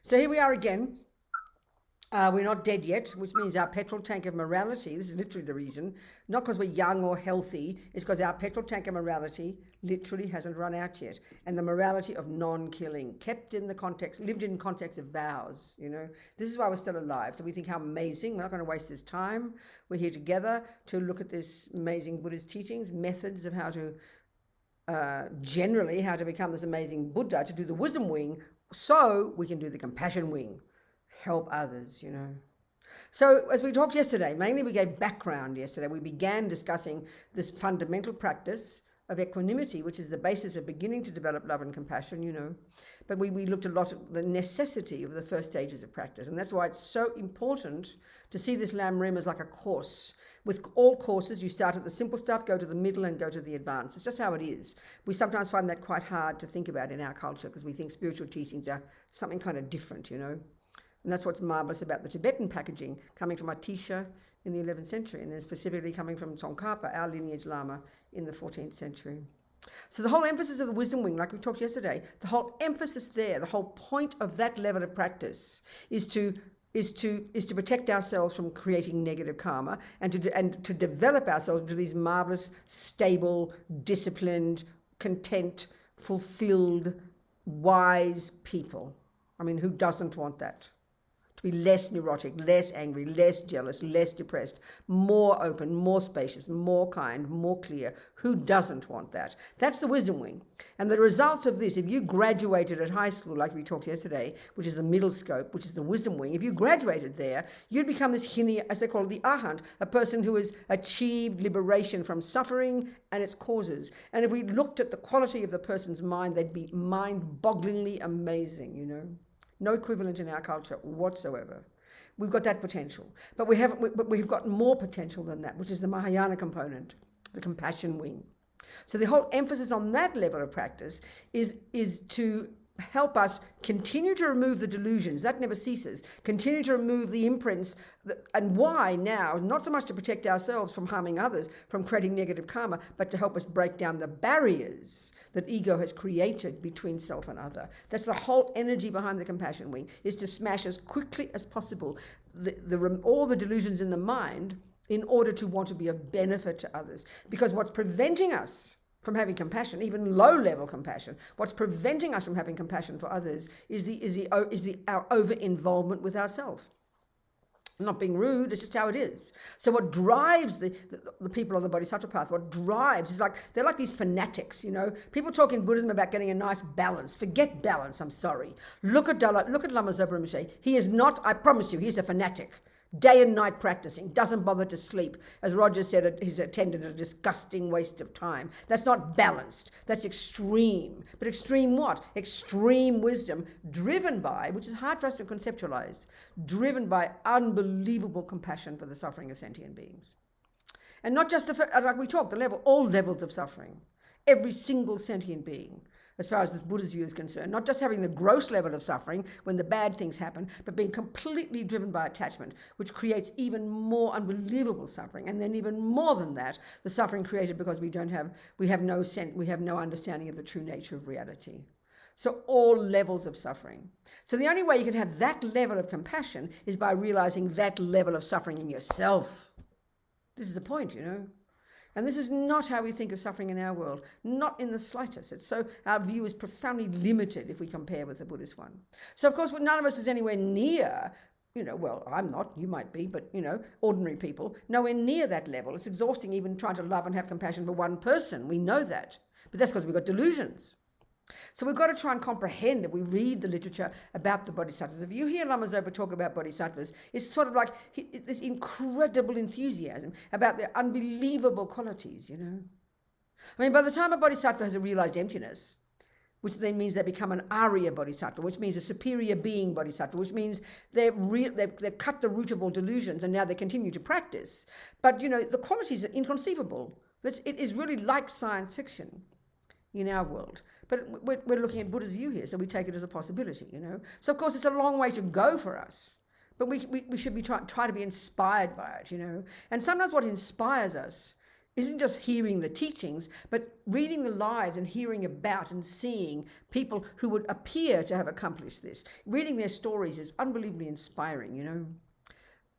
So here we are again. We're not dead yet, which means our petrol tank of morality, this is literally the reason, not because we're young or healthy, it's because our petrol tank of morality literally hasn't run out yet. And the morality of non-killing, kept in the context, lived in context of vows, This is why we're still alive. So we think how amazing, we're not going to waste this time. We're here together to look at this amazing Buddhist teachings, methods of how to, generally, how to become this amazing Buddha, to do the wisdom wing, so we can do the compassion wing. Help others, So as we talked yesterday, mainly we gave background yesterday. We began discussing this fundamental practice of equanimity, which is the basis of beginning to develop love and compassion, But we looked a lot at the necessity of the first stages of practice. And that's why it's so important to see this Lam Rim as like a course. With all courses, you start at the simple stuff, go to the middle, and go to the advanced. It's just how it is. We sometimes find that quite hard to think about in our culture because we think spiritual teachings are something kind of different, And that's what's marvelous about the Tibetan packaging, coming from Atisha in the 11th century, and then specifically coming from Tsongkhapa, our lineage Lama, in the 14th century. So the whole emphasis of the wisdom wing, like we talked yesterday, the whole emphasis there, the whole point of that level of practice is to protect ourselves from creating negative karma and to develop ourselves into these marvelous, stable, disciplined, content, fulfilled, wise people. I mean, who doesn't want that? To be less neurotic, less angry, less jealous, less depressed, more open, more spacious, more kind, more clear. Who doesn't want that? That's the wisdom wing. And the results of this, if you graduated at high school, like we talked yesterday, which is the middle scope, which is the wisdom wing, if you graduated there, you'd become this hini, as they call it, the arhat, a person who has achieved liberation from suffering and its causes. And if we looked at the quality of the person's mind, they'd be mind-bogglingly amazing, No equivalent in our culture whatsoever. We've got that potential, but we've got more potential than that, which is the Mahayana component, the compassion wing. So the whole emphasis on that level of practice is to help us continue to remove the delusions. That never ceases. Continue to remove the imprints. And why now? Not so much to protect ourselves from harming others, from creating negative karma, but to help us break down the barriers that ego has created between self and other. That's the whole energy behind the compassion wing, is to smash as quickly as possible all the delusions in the mind in order to want to be of benefit to others. Because what's preventing us from having compassion, even low-level compassion, what's preventing us from having compassion for others is our over-involvement with ourselves. I'm not being rude, it's just how it is. So what drives the people on the bodhisattva path, what drives is they're like these fanatics, People talk in Buddhism about getting a nice balance. Forget balance, I'm sorry. Look at Dalai, look at Lama Zopa Rinpoche. He is not, I promise you, he's a fanatic. Day and night practicing, doesn't bother to sleep. As Roger said, he's attended a disgusting waste of time. That's not balanced, that's extreme. But extreme what? Extreme wisdom, driven by, which is hard for us to conceptualize, driven by unbelievable compassion for the suffering of sentient beings. And not just, like we talked, all levels of suffering. Every single sentient being, as far as this Buddha's view is concerned, not just having the gross level of suffering when the bad things happen, but being completely driven by attachment, which creates even more unbelievable suffering. And then even more than that, the suffering created because we have no understanding of the true nature of reality. So all levels of suffering. So the only way you can have that level of compassion is by realizing that level of suffering in yourself. This is the point, And this is not how we think of suffering in our world, not in the slightest. Our view is profoundly limited if we compare with the Buddhist one. So of course, none of us is anywhere near, well, I'm not, you might be, but ordinary people, nowhere near that level. It's exhausting even trying to love and have compassion for one person. We know that, but that's because we've got delusions. So we've got to try and comprehend, if we read the literature about the bodhisattvas. If you hear Lama Zopa talk about bodhisattvas, it's sort of like this incredible enthusiasm about their unbelievable qualities, I mean, by the time a bodhisattva has a realized emptiness, which then means they become an Arya bodhisattva, which means a superior being bodhisattva, which means they've cut the root of all delusions and now they continue to practice. But, the qualities are inconceivable. It is really like science fiction in our world. But we're looking at Buddha's view here, so we take it as a possibility, So, of course, it's a long way to go for us. But we should be try to be inspired by it, And sometimes what inspires us isn't just hearing the teachings, but reading the lives and hearing about and seeing people who would appear to have accomplished this. Reading their stories is unbelievably inspiring, you know.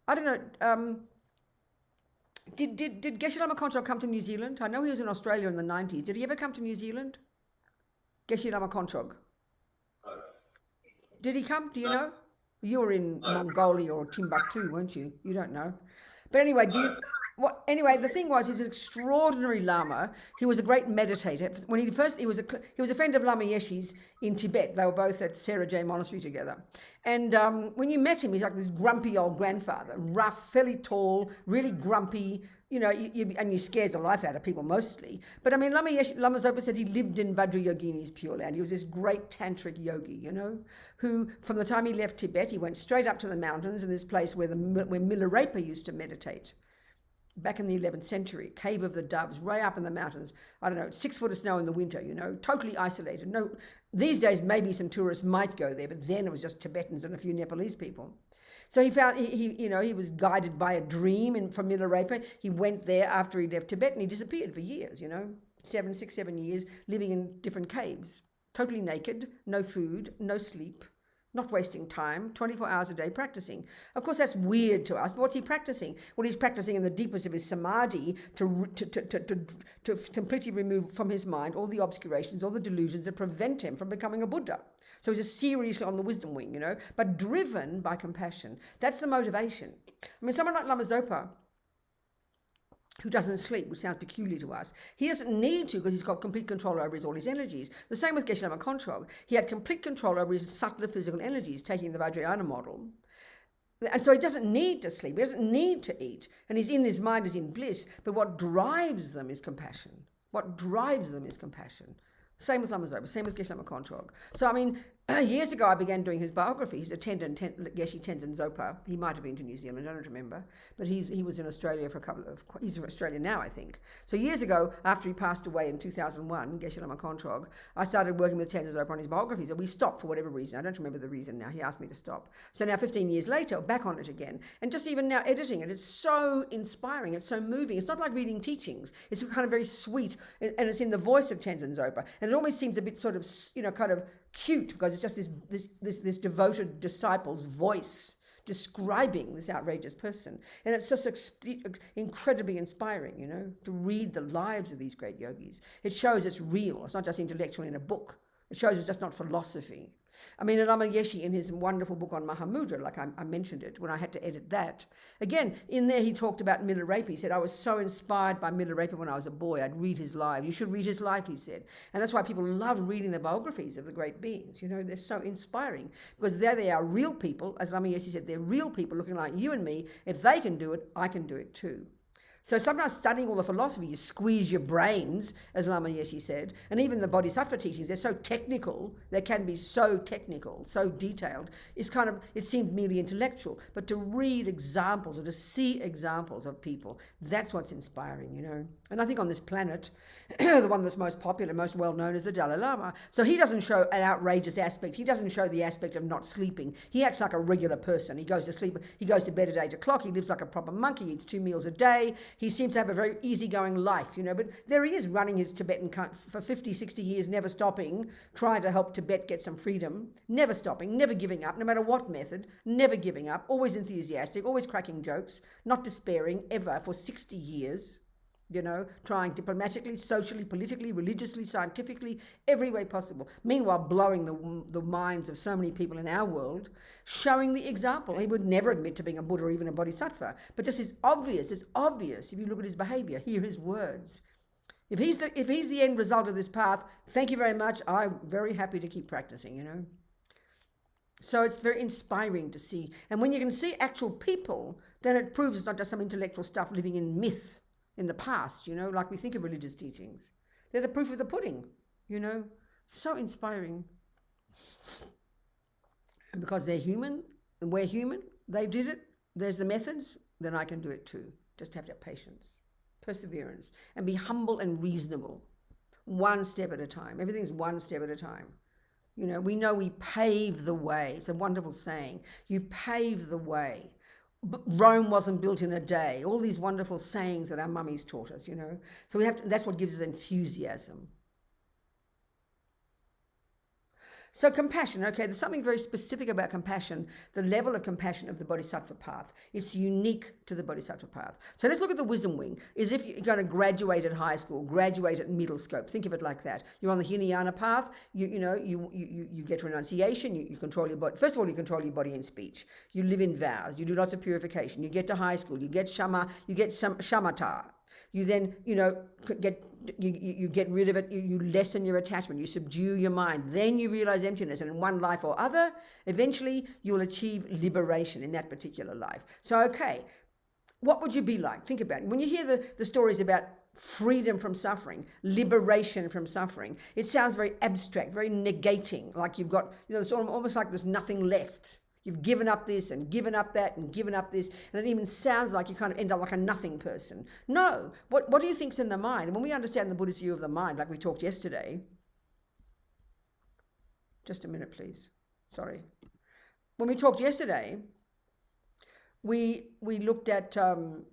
I don't know, did Geshe Lama Konchog come to New Zealand? I know he was in Australia in the 90s. Did he ever come to New Zealand? Geshe Lama Konchog. Did he come? Do you know? You were in Mongolia or Timbuktu, weren't you? You don't know. But anyway, anyway, the thing was, he's an extraordinary Lama. He was a great meditator. When he was a friend of Lama Yeshe's in Tibet. They were both at Sarah J Monastery together. And when you met him, he's like this grumpy old grandfather, rough, fairly tall, really grumpy. You know, and you scares the life out of people mostly. But I mean, Lama Zopa said he lived in Vajrayogini's Pure Land. He was this great tantric yogi, you know, who from the time he left Tibet, he went straight up to the mountains in this place where Milarepa used to meditate. Back in the 11th century, Cave of the Doves, way up in the mountains. I don't know, 6 foot of snow in the winter, you know, totally isolated. No, these days maybe some tourists might go there, but then it was just Tibetans and a few Nepalese people. So he was guided by a dream from Milarepa. He went there after he left Tibet and he disappeared for years, you know, 7 years, living in different caves, totally naked, no food, no sleep, not wasting time, 24 hours a day practicing. Of course, that's weird to us, but what's he practicing? Well, he's practicing in the deepest of his samadhi to completely remove from his mind all the obscurations, all the delusions that prevent him from becoming a Buddha. So he's just seriously on the wisdom wing, you know, but driven by compassion. That's the motivation. I mean, someone like Lama Zopa, who doesn't sleep, which sounds peculiar to us, he doesn't need to because he's got complete control over all his energies. The same with Geshe Lama Konchog. He had complete control over his subtler physical energies, taking the Vajrayana model. And so he doesn't need to sleep, he doesn't need to eat, and he's in his mind is in bliss, but what drives them is compassion. What drives them is compassion. Same with Lama Zopa, same with Geshe Lama Konchog. So, I mean, years ago I began doing his biography. He's a Geshe Tenzin Zopa. He might have been to New Zealand, I don't remember. But he was in Australia for he's in Australia now, I think. So years ago, after he passed away in 2001, Geshe Lama Konchog, I started working with Tenzin Zopa on his biographies. And we stopped for whatever reason. I don't remember the reason now. He asked me to stop. So now 15 years later, back on it again. And just even now editing it, it's so inspiring. It's so moving. It's not like reading teachings. It's kind of very sweet. And it's in the voice of Tenzin Zopa. And it almost seems a bit sort of, you know, kind of cute because it's just this devoted disciple's voice describing this outrageous person. And it's just incredibly inspiring, you know, to read the lives of these great yogis. It shows it's real. It's not just intellectual in a book. It shows it's just not philosophy. I mean, Lama Yeshe, in his wonderful book on Mahamudra, like I mentioned it when I had to edit that, again, in there he talked about Milarepa. He said, I was so inspired by Milarepa when I was a boy. I'd read his life. You should read his life, he said. And that's why people love reading the biographies of the great beings. You know, they're so inspiring because there they are, real people. As Lama Yeshe said, they're real people looking like you and me. If they can do it, I can do it too. So sometimes studying all the philosophy, you squeeze your brains, as Lama Yeshe said, and even the bodhisattva teachings, they're so technical, they can be so technical, so detailed, it seems merely intellectual. But to read examples or to see examples of people, that's what's inspiring, you know. And I think on this planet, the one that's most popular, most well-known is the Dalai Lama. So he doesn't show an outrageous aspect. He doesn't show the aspect of not sleeping. He acts like a regular person. He goes to sleep, he goes to bed at 8 o'clock, he lives like a proper monk, he eats 2 meals a day. He seems to have a very easygoing life, you know, but there he is running his Tibetan for 50, 60 years, never stopping, trying to help Tibet get some freedom, never stopping, never giving up, no matter what method, never giving up, always enthusiastic, always cracking jokes, not despairing ever for 60 years, you know, trying diplomatically, socially, politically, religiously, scientifically, every way possible. Meanwhile, blowing the minds of so many people in our world, showing the example. He would never admit to being a Buddha or even a bodhisattva, but just it's obvious if you look at his behavior, hear his words. If he's the end result of this path, thank you very much. I'm very happy to keep practicing, you know. So it's very inspiring to see. And when you can see actual people, then it proves it's not just some intellectual stuff living in myth in the past, you know, like we think of religious teachings. They're the proof of the pudding, you know. So inspiring. And because they're human and we're human, they did it, there's the methods, then I can do it too. Just have to have patience, perseverance, and be humble and reasonable. One step at a time. Everything's one step at a time. You know we pave the way. It's a wonderful saying. You pave the way. Rome wasn't built in a day. All these wonderful sayings that our mummies taught us, you know. So we have to, that's what gives us enthusiasm. So compassion, okay, there's something very specific about compassion, the level of compassion of the bodhisattva path. It's unique to the bodhisattva path. So let's look at the wisdom wing. Is if you're going to graduate at high school, graduate at middle scope. Think of it like that. You're on the Hinayana path, you get renunciation, you control your body. First of all, you control your body and speech. You live in vows, you do lots of purification. You get to high school, you get shamatha. You then, you get rid of it, you lessen your attachment, you subdue your mind, then you realize emptiness, and in one life or other, eventually you'll achieve liberation in that particular life. So, okay, what would you be like? Think about it. When you hear the stories about freedom from suffering, liberation from suffering, it sounds very abstract, very negating, like you've got, it's almost like there's nothing left. You've given up this and given up that and given up this, and it even sounds like you kind of end up like a nothing person. No, what do you think's in the mind? And when we understand the Buddhist view of the mind, like we talked yesterday, just a minute, please. Sorry. When we talked yesterday, we looked at, oh,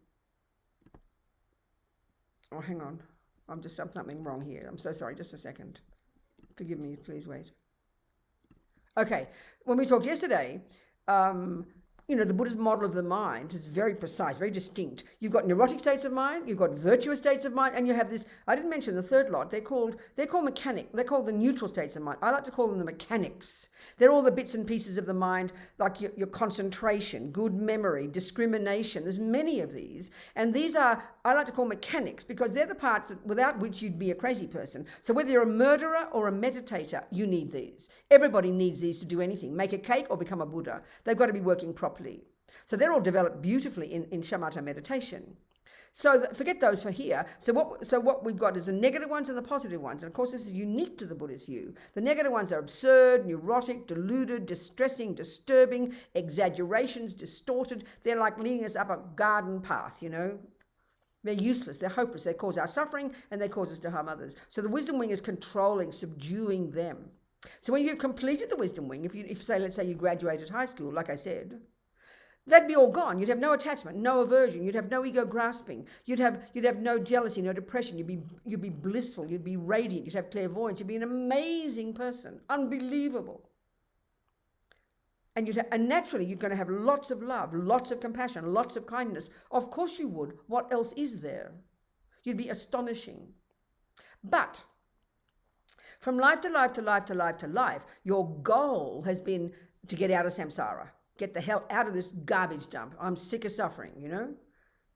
hang on. I'm something wrong here. I'm so sorry. Just a second. Forgive me, please wait. Okay, when we talked yesterday, the Buddhist model of the mind is very precise, very distinct. You've got neurotic states of mind, you've got virtuous states of mind, and you have this, I didn't mention the third lot, they're called mechanic, they're called the neutral states of mind. I like to call them the mechanics. They're all the bits and pieces of the mind, like your concentration, good memory, discrimination. There's many of these, and these are, I like to call mechanics, because they're the parts without which you'd be a crazy person. So whether you're a murderer or a meditator, you need these. Everybody needs these to do anything, make a cake or become a Buddha. They've got to be working properly. So they're all developed beautifully in shamatha meditation. So forget those for here. So what we've got is the negative ones and the positive ones. And of course, this is unique to the Buddhist view. The negative ones are absurd, neurotic, deluded, distressing, disturbing, exaggerations, distorted. They're like leading us up a garden path, They're useless, they're hopeless, they cause our suffering and they cause us to harm others. So the wisdom wing is controlling, subduing them. So when you've completed the wisdom wing, let's say you graduated high school, like I said, that'd be all gone. You'd have no attachment, no aversion. You'd have no ego grasping. You'd have no jealousy, no depression. You'd be blissful. You'd be radiant. You'd have clairvoyance. You'd be an amazing person, unbelievable. And naturally, you're going to have lots of love, lots of compassion, lots of kindness. Of course you would. What else is there? You'd be astonishing. But from life to life to life to life to life, your goal has been to get out of samsara. Get the hell out of this garbage dump. I'm sick of suffering,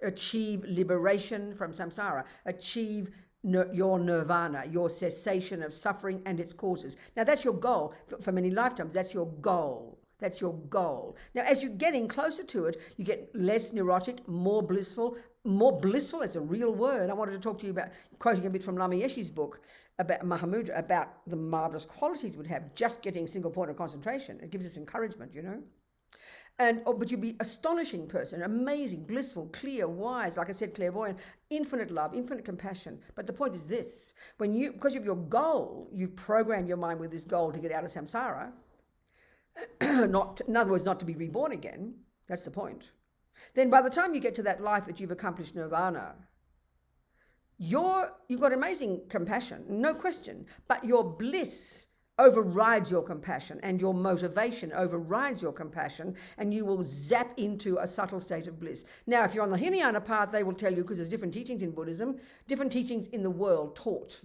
Achieve liberation from samsara. Achieve your nirvana, your cessation of suffering and its causes. Now, that's your goal. For many lifetimes, that's your goal. That's your goal. Now, as you're getting closer to it, you get less neurotic, more blissful. More blissful, it's a real word. I wanted to talk to you about, quoting a bit from Lama Yeshe's book, about Mahamudra, about the marvelous qualities we'd have just getting single point of concentration. It gives us encouragement, But you'd be astonishing person, amazing, blissful, clear, wise, like I said, clairvoyant, infinite love, infinite compassion. But the point is this, because of your goal, you've programmed your mind with this goal to get out of samsara, in other words, not to be reborn again. That's the point. Then by the time you get to that life that you've accomplished nirvana, you've got amazing compassion, no question, but your bliss overrides your compassion and your motivation overrides your compassion, and you will zap into a subtle state of bliss. Now, if you're on the Hinayana path, they will tell you, because there's different teachings in Buddhism, different teachings in the world taught,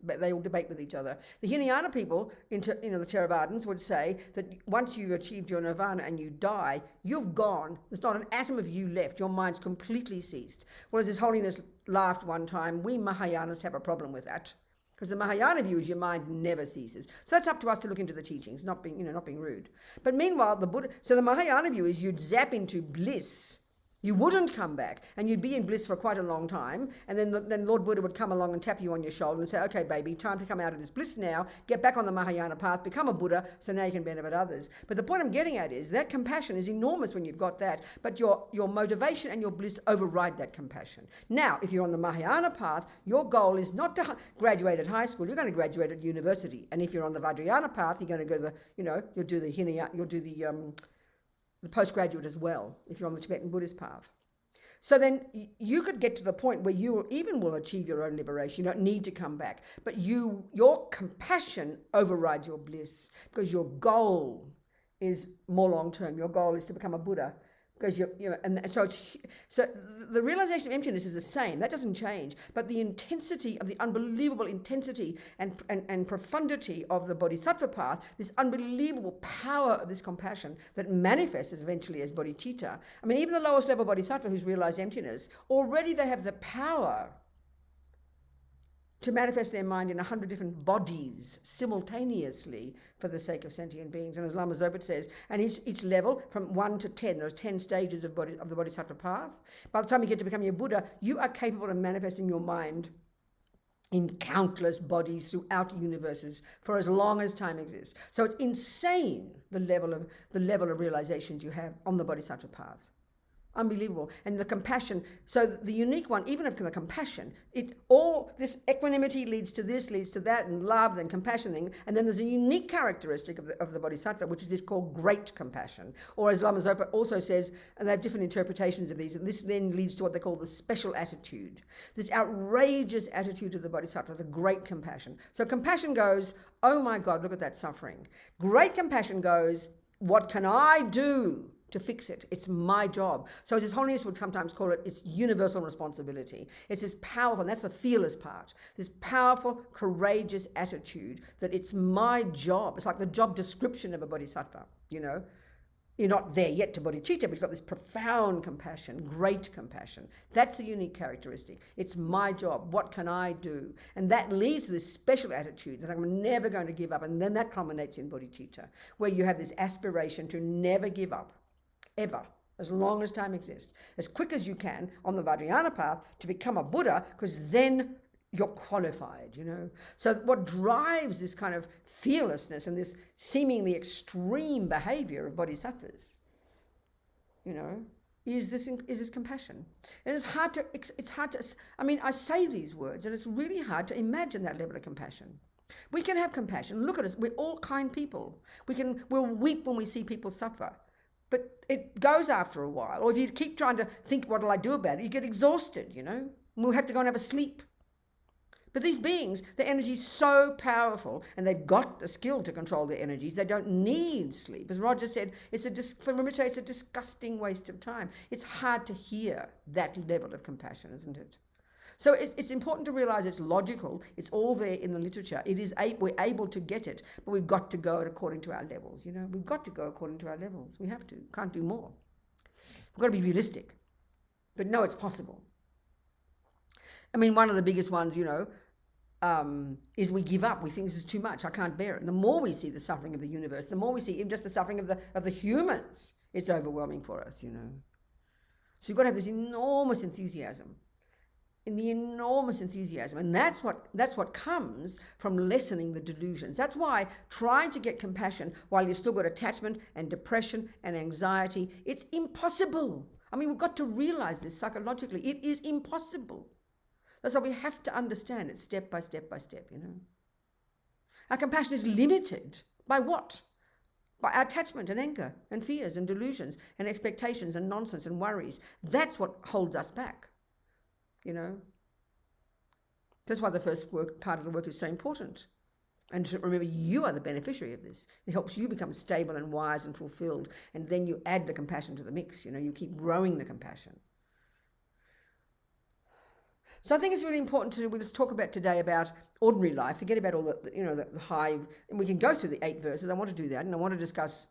but they all debate with each other. The Hinayana people, the Theravadins, would say that once you've achieved your nirvana and you die, you've gone. There's not an atom of you left. Your mind's completely ceased. Whereas His Holiness laughed one time, we Mahayanas have a problem with that. Because the Mahayana view is your mind never ceases. So that's up to us to look into the teachings, not being rude. But meanwhile, the Mahayana view is you'd zap into bliss. You wouldn't come back, and you'd be in bliss for quite a long time, and then Lord Buddha would come along and tap you on your shoulder and say, okay, baby, time to come out of this bliss now, get back on the Mahayana path, become a Buddha, so now you can benefit others. But the point I'm getting at is that compassion is enormous when you've got that, but your motivation and your bliss override that compassion. Now, if you're on the Mahayana path, your goal is not to graduate at high school, you're going to graduate at university. And if you're on the Vajrayana path, you're going to go you'll do the Hinayana, you'll do the the postgraduate as well, if you're on the Tibetan Buddhist path. So then you could get to the point where you even will achieve your own liberation. You don't need to come back. But your compassion overrides your bliss, because your goal is more long-term. Your goal is to become a Buddha. Because so the realization of emptiness is the same. That doesn't change. But the intensity of the unbelievable intensity and profundity of the bodhisattva path, this unbelievable power of this compassion that manifests eventually as bodhicitta. I mean, even the lowest level bodhisattva who's realized emptiness, already they have the power to manifest their mind in 100 different bodies simultaneously for the sake of sentient beings. And as Lama Zopa says, and each level from 1 to 10, there's 10 stages of the bodhisattva path. By the time you get to becoming a Buddha, you are capable of manifesting your mind in countless bodies throughout universes for as long as time exists. So it's insane the level of realizations you have on the bodhisattva path. Unbelievable. And the compassion, so the unique one, even of the compassion, all this equanimity leads to this, leads to that, and love, and compassion, and then there's a unique characteristic of the bodhisattva, which is this called great compassion. Or as Lama Zopa also says, and they have different interpretations of these, and this then leads to what they call the special attitude. This outrageous attitude of the bodhisattva, the great compassion. So compassion goes, oh my God, look at that suffering. Great compassion goes, what can I do to fix it? It's my job. So as His Holiness would sometimes call it, it's universal responsibility. It's this powerful, and that's the fearless part, this powerful, courageous attitude that it's my job. It's like the job description of a bodhisattva, you know. You're not there yet to bodhicitta, but you've got this profound compassion, great compassion. That's the unique characteristic. It's my job. What can I do? And that leads to this special attitude that I'm never going to give up. And then that culminates in bodhicitta, where you have this aspiration to never give up, ever, as long as time exists, as quick as you can on the Vajrayana path to become a Buddha, because then you're qualified, you know. So what drives this kind of fearlessness and this seemingly extreme behavior of bodhisattvas, you know, is this compassion. And it's hard to, I mean, I say these words and it's really hard to imagine that level of compassion. We can have compassion. Look at us. We're all kind people. We'll weep when we see people suffer. But it goes after a while. Or if you keep trying to think, what will I do about it? You get exhausted, you know. We'll have to go and have a sleep. But these beings, their energy is so powerful, and they've got the skill to control their energies. They don't need sleep. As Roger said, for Rinpoche, it's a disgusting waste of time. It's hard to hear that level of compassion, isn't it? So it's important to realize it's logical. It's all there in the literature. We're able to get it, but we've got to go according to our levels. You know, we've got to go according to our levels. We have to. Can't do more. We've got to be realistic. But no, it's possible. I mean, one of the biggest ones, you know, is we give up. We think this is too much. I can't bear it. And the more we see the suffering of the universe, the more we see even just the suffering of the humans, it's overwhelming for us, you know. So you've got to have this enormous enthusiasm. And that's what comes from lessening the delusions. That's why trying to get compassion while you've still got attachment and depression and anxiety, it's impossible. I mean, we've got to realize this psychologically. It is impossible. That's why we have to understand it step by step by step, you know. Our compassion is limited by what? By our attachment and anger and fears and delusions and expectations and nonsense and worries. That's what holds us back. You know, that's why the first part of the work is so important. And to remember, you are the beneficiary of this. It helps you become stable and wise and fulfilled. And then you add the compassion to the mix. You know, you keep growing the compassion. So I think it's really important we'll just talk about today about ordinary life. Forget about all the high, and we can go through the 8 verses. I want to do that. And I want to discuss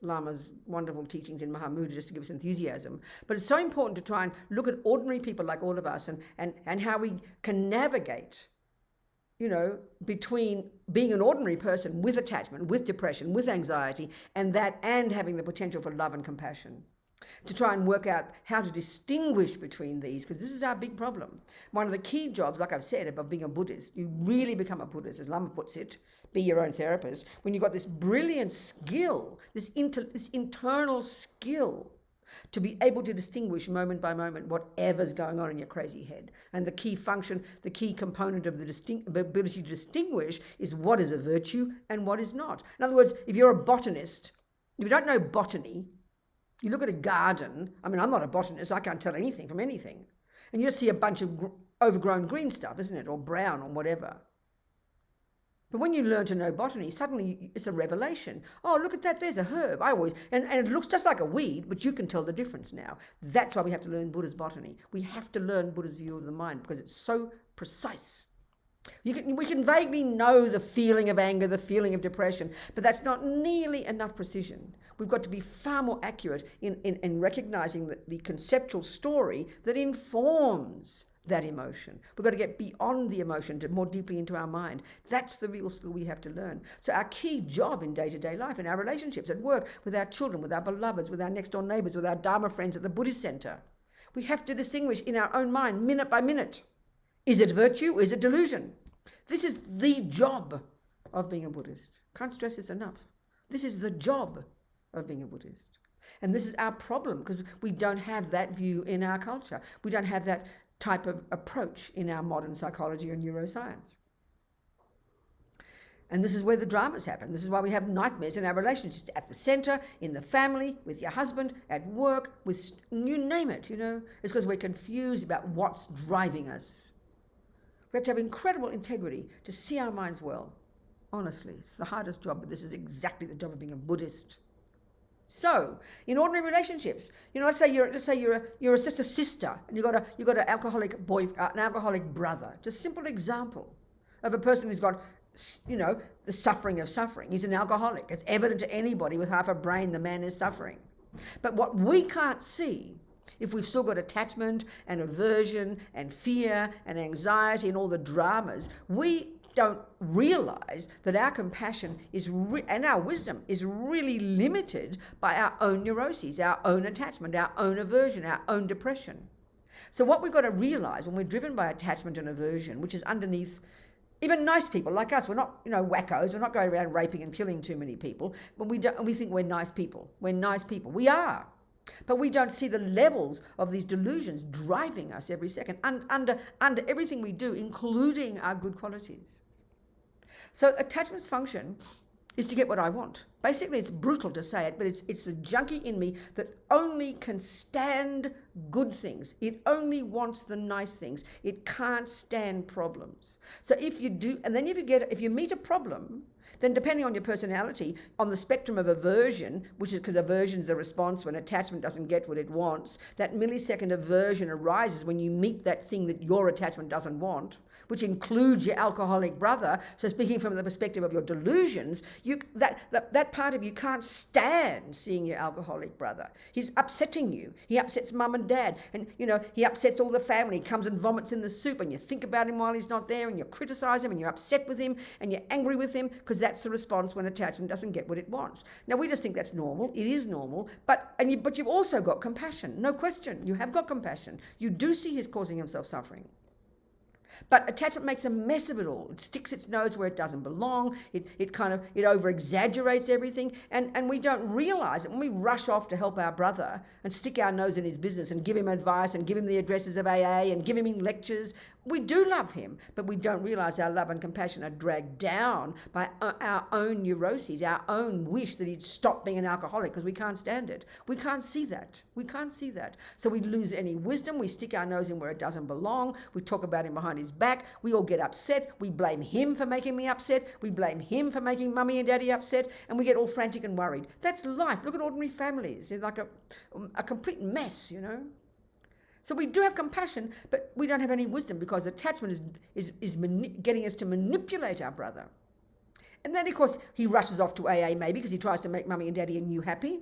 Lama's wonderful teachings in Mahamudra just to give us enthusiasm. But it's so important to try and look at ordinary people like all of us and how we can navigate, you know, between being an ordinary person with attachment, with depression, with anxiety, and having the potential for love and compassion. To try and work out how to distinguish between these, because this is our big problem. One of the key jobs, like I've said, about being a Buddhist, you really become a Buddhist, as Lama puts it, be your own therapist, when you've got this brilliant skill, this internal skill to be able to distinguish moment by moment whatever's going on in your crazy head. And the key function, the key component of the ability to distinguish is what is a virtue and what is not. In other words, if you're a botanist, if you don't know botany, You look at a garden. I mean, I'm not a botanist. I can't tell anything from anything. And you just see a bunch of overgrown green stuff, isn't it? Or brown or whatever. But when you learn to know botany, suddenly it's a revelation. Oh, look at that, there's a herb. And it looks just like a weed, but you can tell the difference now. That's why we have to learn Buddha's botany. We have to learn Buddha's view of the mind because it's so precise. We can vaguely know the feeling of anger, the feeling of depression, but that's not nearly enough precision. We've got to be far more accurate in recognizing the conceptual story that informs that emotion. We've got to get beyond the emotion to more deeply into our mind. That's the real skill we have to learn. So our key job in day-to-day life, in our relationships, at work, with our children, with our beloveds, with our next-door neighbours, with our Dharma friends at the Buddhist Centre, we have to distinguish in our own mind, minute by minute. Is it virtue? Is it delusion? This is the job of being a Buddhist. Can't stress this enough. This is the job of being a Buddhist. And this is our problem because we don't have that view in our culture. We don't have that type of approach in our modern psychology or neuroscience. And this is where the dramas happen. This is why we have nightmares in our relationships, at the centre, in the family, with your husband, at work, with you name it, It's because we're confused about what's driving us. We have to have incredible integrity to see our minds well. Honestly, it's the hardest job, but this is exactly the job of being a Buddhist. So, in ordinary relationships, let's say you're just a sister, and you've got an alcoholic an alcoholic brother. Just a simple example of a person who's got, the suffering of suffering. He's an alcoholic. It's evident to anybody with half a brain the man is suffering. But what we can't see, if we've still got attachment and aversion and fear and anxiety and all the dramas, we don't realize that our compassion and our wisdom is really limited by our own neuroses, our own attachment, our own aversion, our own depression. So what we've got to realize when we're driven by attachment and aversion, which is underneath even nice people like us, we're not, wackos, we're not going around raping and killing too many people, but we think we're nice people. We're nice people. We are. But we don't see the levels of these delusions driving us every second, under everything we do, including our good qualities. So attachment's function is to get what I want. Basically, it's brutal to say it, but it's the junkie in me that only can stand good things. It only wants the nice things. It can't stand problems. So if you meet a problem, then depending on your personality, on the spectrum of aversion, which is because aversion is a response when attachment doesn't get what it wants, that millisecond aversion arises when you meet that thing that your attachment doesn't want, which includes your alcoholic brother. So speaking from the perspective of your delusions, that part of you can't stand seeing your alcoholic brother. He's upsetting you. He upsets mum and dad, and he upsets all the family. He comes and vomits in the soup, and you think about him while he's not there, and you criticize him, and you're upset with him, and you're angry with him, because that's the response when attachment doesn't get what it wants. Now we just think that's normal. It is normal, but you've also got compassion. No question, you have got compassion. You do see he's causing himself suffering. But attachment makes a mess of it all. It sticks its nose where it doesn't belong. It over-exaggerates everything. And we don't realize it when we rush off to help our brother and stick our nose in his business and give him advice and give him the addresses of AA and give him lectures. We do love him, but we don't realize our love and compassion are dragged down by our own neuroses, our own wish that he'd stop being an alcoholic because we can't stand it. We can't see that. We can't see that. So we lose any wisdom. We stick our nose in where it doesn't belong. We talk about him behind his back. We all get upset. We blame him for making me upset. We blame him for making mummy and daddy upset, and we get all frantic and worried. That's life. Look at ordinary families. They're like a complete mess, So we do have compassion, but we don't have any wisdom because attachment is getting us to manipulate our brother. And then, of course, he rushes off to AA maybe because he tries to make mummy and daddy and you happy.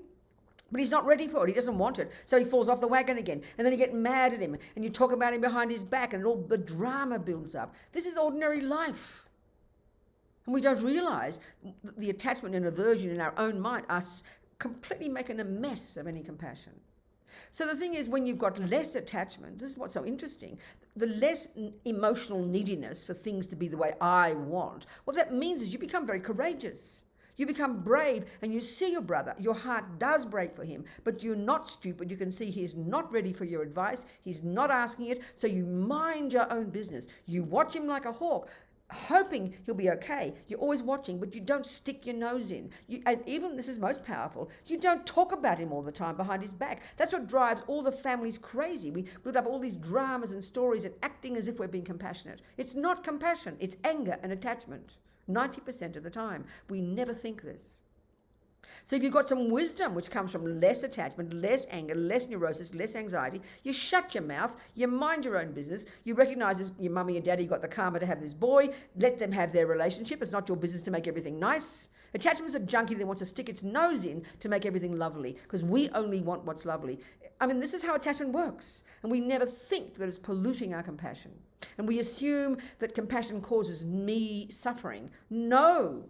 But he's not ready for it. He doesn't want it. So he falls off the wagon again. And then you get mad at him and you talk about him behind his back and all the drama builds up. This is ordinary life. And we don't realize the attachment and aversion in our own mind are completely making a mess of any compassion. So the thing is, when you've got less attachment, this is what's so interesting, the less emotional neediness for things to be the way I want, what that means is you become very courageous. You become brave and you see your brother. Your heart does break for him, but you're not stupid. You can see he's not ready for your advice. He's not asking it. So you mind your own business. You watch him like a hawk. hoping he'll be okay. You're always watching, but you don't stick your nose in. And even, this is most powerful, you don't talk about him all the time behind his back. That's what drives all the families crazy. We build up all these dramas and stories and acting as if we're being compassionate. It's not compassion, it's anger and attachment. 90% of the time. We never think this. So if you've got some wisdom, which comes from less attachment, less anger, less neurosis, less anxiety, you shut your mouth, you mind your own business, you recognize as your mummy and daddy got the karma to have this boy, let them have their relationship. It's not your business to make everything nice. Attachment's a junkie that wants to stick its nose in to make everything lovely, because we only want what's lovely. I mean, this is how attachment works. And we never think that it's polluting our compassion. And we assume that compassion causes me suffering. No.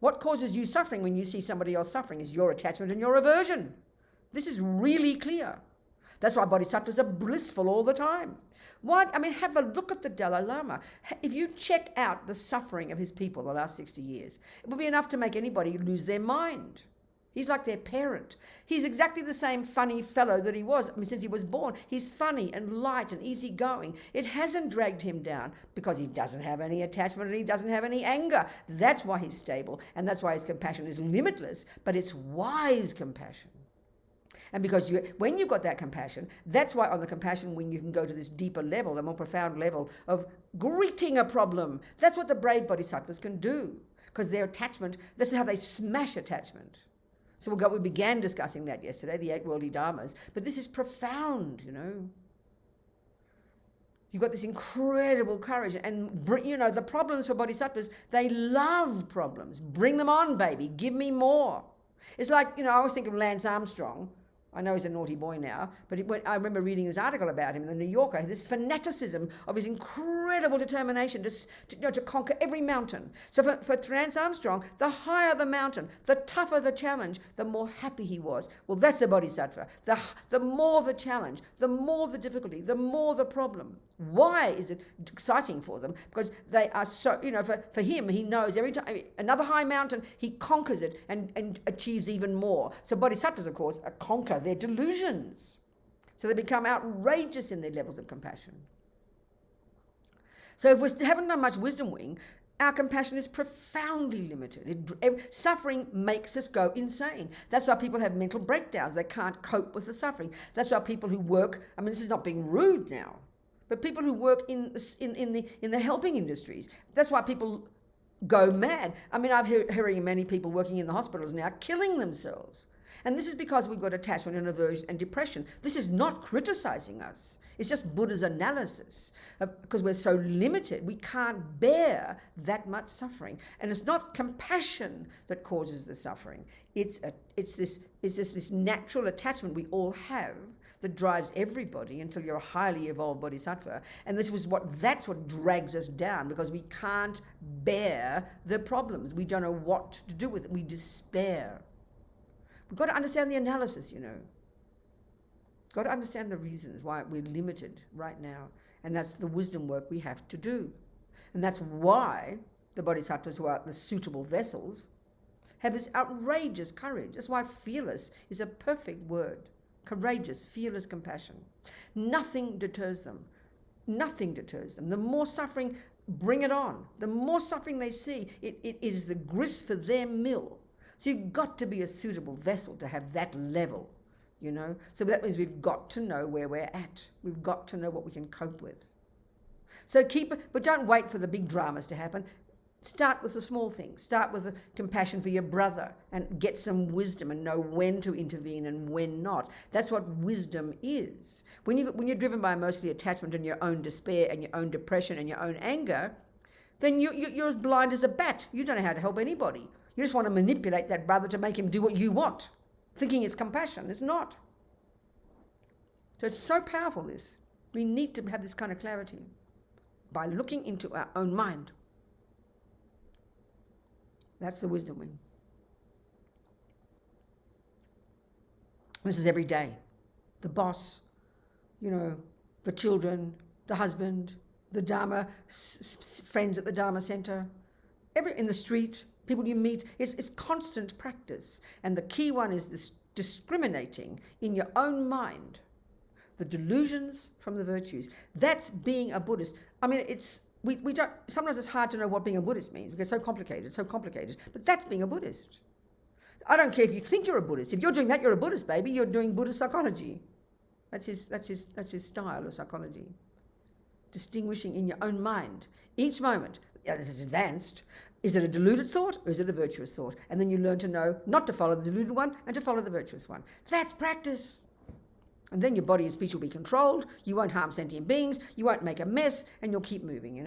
What causes you suffering when you see somebody else suffering is your attachment and your aversion. This is really clear. That's why bodhisattvas are blissful all the time. Why? I mean, have a look at the Dalai Lama. If you check out the suffering of his people the last 60 years, it would be enough to make anybody lose their mind. He's like their parent. He's exactly the same funny fellow that he was since he was born. He's funny and light and easygoing. It hasn't dragged him down because he doesn't have any attachment and he doesn't have any anger. That's why he's stable, and that's why his compassion is limitless, but it's wise compassion. And because when you've got that compassion, that's why on the compassion wing you can go to this deeper level, the more profound level of greeting a problem. That's what the brave bodhisattvas can do, because their attachment, this is how they smash attachment. So we began discussing that yesterday, the 8 worldly dharmas, but this is profound, you know. You've got this incredible courage, and you know, the problems for bodhisattvas, they love problems. Bring them on, baby, give me more. It's like, you know, I always think of Lance Armstrong. I know he's a naughty boy now, but I remember reading this article about him in the New Yorker, this fanaticism of his incredible determination to conquer every mountain. So for Lance Armstrong, the higher the mountain, the tougher the challenge, the more happy he was. Well, that's a bodhisattva. The more the challenge, the more the difficulty, the more the problem. Why is it exciting for them? Because they are so, you know, for him, he knows every time, another high mountain, he conquers it and achieves even more. So bodhisattvas, of course, conquer their delusions. So they become outrageous in their levels of compassion. So if we haven't done much wisdom wing, our compassion is profoundly limited. Suffering makes us go insane. That's why people have mental breakdowns. They can't cope with the suffering. That's why people who work, I mean, this is not being rude now, but people who work in the helping industries, that's why people go mad. I mean, I'm hearing many people working in the hospitals now killing themselves. And this is because we've got attachment and aversion and depression. This is not criticizing us. It's just Buddha's analysis. Because we're so limited, we can't bear that much suffering. And it's not compassion that causes the suffering. It's this natural attachment we all have that drives everybody until you're a highly evolved bodhisattva. And that's what drags us down, because we can't bear the problems. We don't know what to do with it. We despair. We've got to understand the analysis, you know. Got to understand the reasons why we're limited right now. And that's the wisdom work we have to do. And that's why the bodhisattvas, who are the suitable vessels, have this outrageous courage. That's why fearless is a perfect word. Courageous, fearless compassion. Nothing deters them. Nothing deters them. The more suffering, bring it on. The more suffering they see, it is the grist for their mill. So you've got to be a suitable vessel to have that level, you know. So that means we've got to know where we're at. We've got to know what we can cope with. So but don't wait for the big dramas to happen. Start with the small things. Start with the compassion for your brother and get some wisdom and know when to intervene and when not. That's what wisdom is. When you're driven by mostly attachment and your own despair and your own depression and your own anger, then you're as blind as a bat. You don't know how to help anybody. You just want to manipulate that brother to make him do what you want, thinking it's compassion. It's not. So it's so powerful, this. We need to have this kind of clarity by looking into our own mind. That's the wisdom wing. This is every day. The boss, you know, the children, the husband, the Dharma, friends at the Dharma Centre, in the street, people you meet. It's constant practice. And the key one is this discriminating in your own mind the delusions from the virtues. That's being a Buddhist. I mean, we don't, sometimes it's hard to know what being a Buddhist means because it's so complicated, but that's being a Buddhist. I don't care if you think you're a Buddhist. If you're doing that, you're a Buddhist, baby. You're doing Buddhist psychology. That's his style of psychology. Distinguishing in your own mind. Each moment, as it's advanced, is it a deluded thought or is it a virtuous thought? And then you learn to know not to follow the deluded one and to follow the virtuous one. That's practice. And then your body and speech will be controlled. You won't harm sentient beings. You won't make a mess, and you'll keep moving,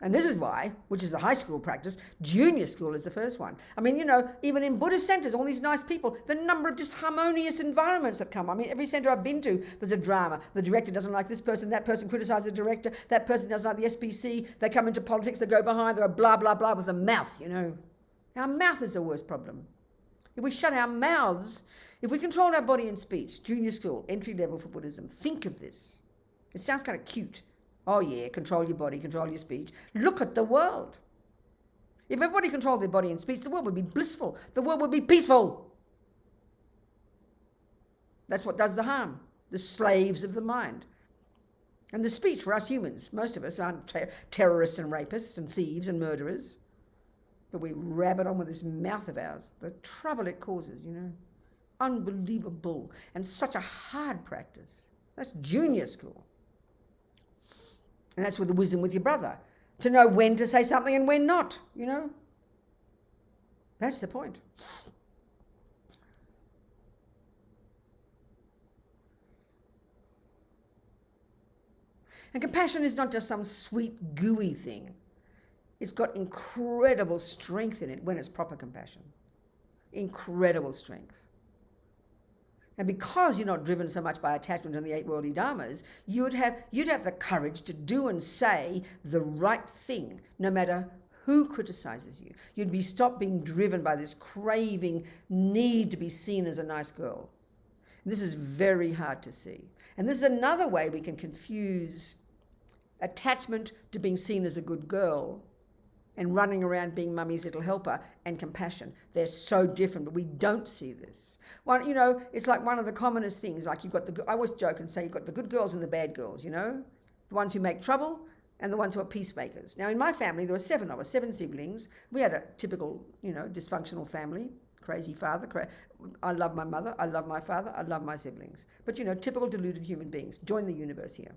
And this is why, which is the high school practice, junior school is the first one. I mean, even in Buddhist centres, all these nice people, the number of disharmonious environments that come. I mean, every centre I've been to, there's a drama. The director doesn't like this person, that person criticises the director, that person doesn't like the SPC, they come into politics, they go behind, they go blah, blah, blah with the mouth, Our mouth is the worst problem. If we shut our mouths, if we control our body and speech, junior school, entry level for Buddhism, think of this. It sounds kind of cute. Oh yeah, control your body, control your speech. Look at the world. If everybody controlled their body and speech, the world would be blissful. The world would be peaceful. That's what does the harm. The slaves of the mind. And the speech for us humans, most of us aren't terrorists and rapists and thieves and murderers. But we rabbit on with this mouth of ours. The trouble it causes, Unbelievable. And such a hard practice. That's junior school. And that's with the wisdom with your brother. To know when to say something and when not, That's the point. And compassion is not just some sweet, gooey thing. It's got incredible strength in it when it's proper compassion. Incredible strength. And because you're not driven so much by attachment and the 8 worldly dharmas, you'd have the courage to do and say the right thing, no matter who criticizes you. You'd be stopped being driven by this craving need to be seen as a nice girl. And this is very hard to see. And this is another way we can confuse attachment to being seen as a good girl and running around being mummy's little helper and compassion. They're so different, but we don't see this. Well, it's like one of the commonest things, like I always joke and say you've got the good girls and the bad girls, the ones who make trouble and the ones who are peacemakers. Now, in my family, there were 7 of us, 7 siblings. We had a typical, dysfunctional family, crazy father. I love my mother, I love my father, I love my siblings. But, typical deluded human beings. Join the universe here.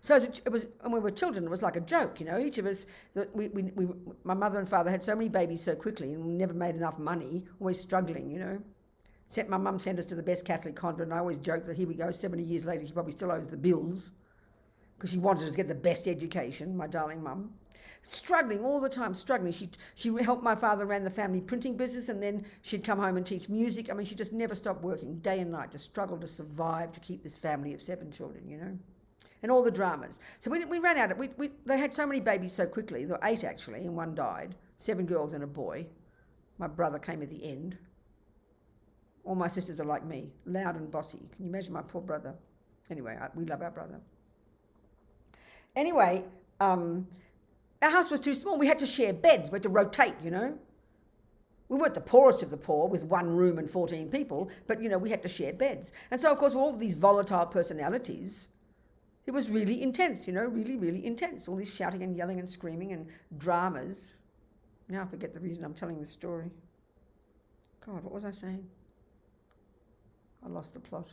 So it was, when we were children, it was like a joke, each of us, my mother and father had so many babies so quickly and we never made enough money, always struggling, My mum sent us to the best Catholic convent, and I always joke that here we go, 70 years later, she probably still owes the bills because she wanted us to get the best education, my darling mum. Struggling all the time, struggling. She helped my father, ran the family printing business, and then she'd come home and teach music. I mean, she just never stopped working day and night to struggle to survive, to keep this family of 7 children, And all the dramas. So we ran out of, they had so many babies so quickly, there were 8 actually, and 1 died, 7 girls and a boy. My brother came at the end. All my sisters are like me, loud and bossy. Can you imagine my poor brother? Anyway, we love our brother. Anyway, our house was too small. We had to share beds. We had to rotate, We weren't the poorest of the poor with 1 room and 14 people, but, we had to share beds. And so, of course, with all of these volatile personalities, it was really intense, really, really intense. All this shouting and yelling and screaming and dramas. Now I forget the reason I'm telling this story. God, what was I saying? I lost the plot.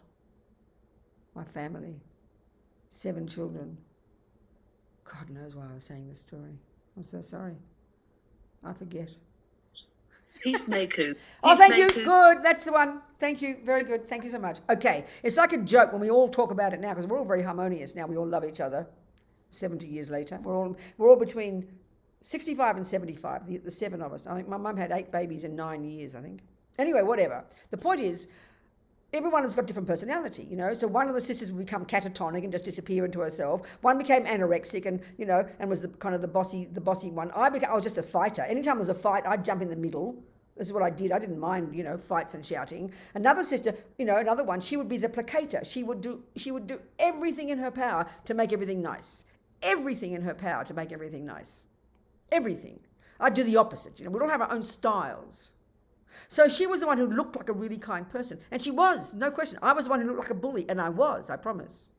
My family. 7 children. God knows why I was saying this story. I'm so sorry. I forget. Peacemaker. Oh, thank you. Good. That's the one. Thank you. Very good. Thank you so much. Okay. It's like a joke when we all talk about it now because we're all very harmonious now. We all love each other. 70 years later. We're all between 65 and 75, the 7 of us. I think my mum had 8 babies in 9 years, I think. Anyway, whatever. The point is, everyone has got different personality, So one of the sisters would become catatonic and just disappear into herself. One became anorexic and, and was the bossy one. I was just a fighter. Anytime there was a fight, I'd jump in the middle. This is what I did. I didn't mind, fights and shouting. Another sister, another one, she would be the placater. She would do everything in her power to make everything nice. Everything in her power to make everything nice. Everything. I'd do the opposite. We'd all have our own styles. So she was the one who looked like a really kind person. And she was, no question. I was the one who looked like a bully, and I was, I promise.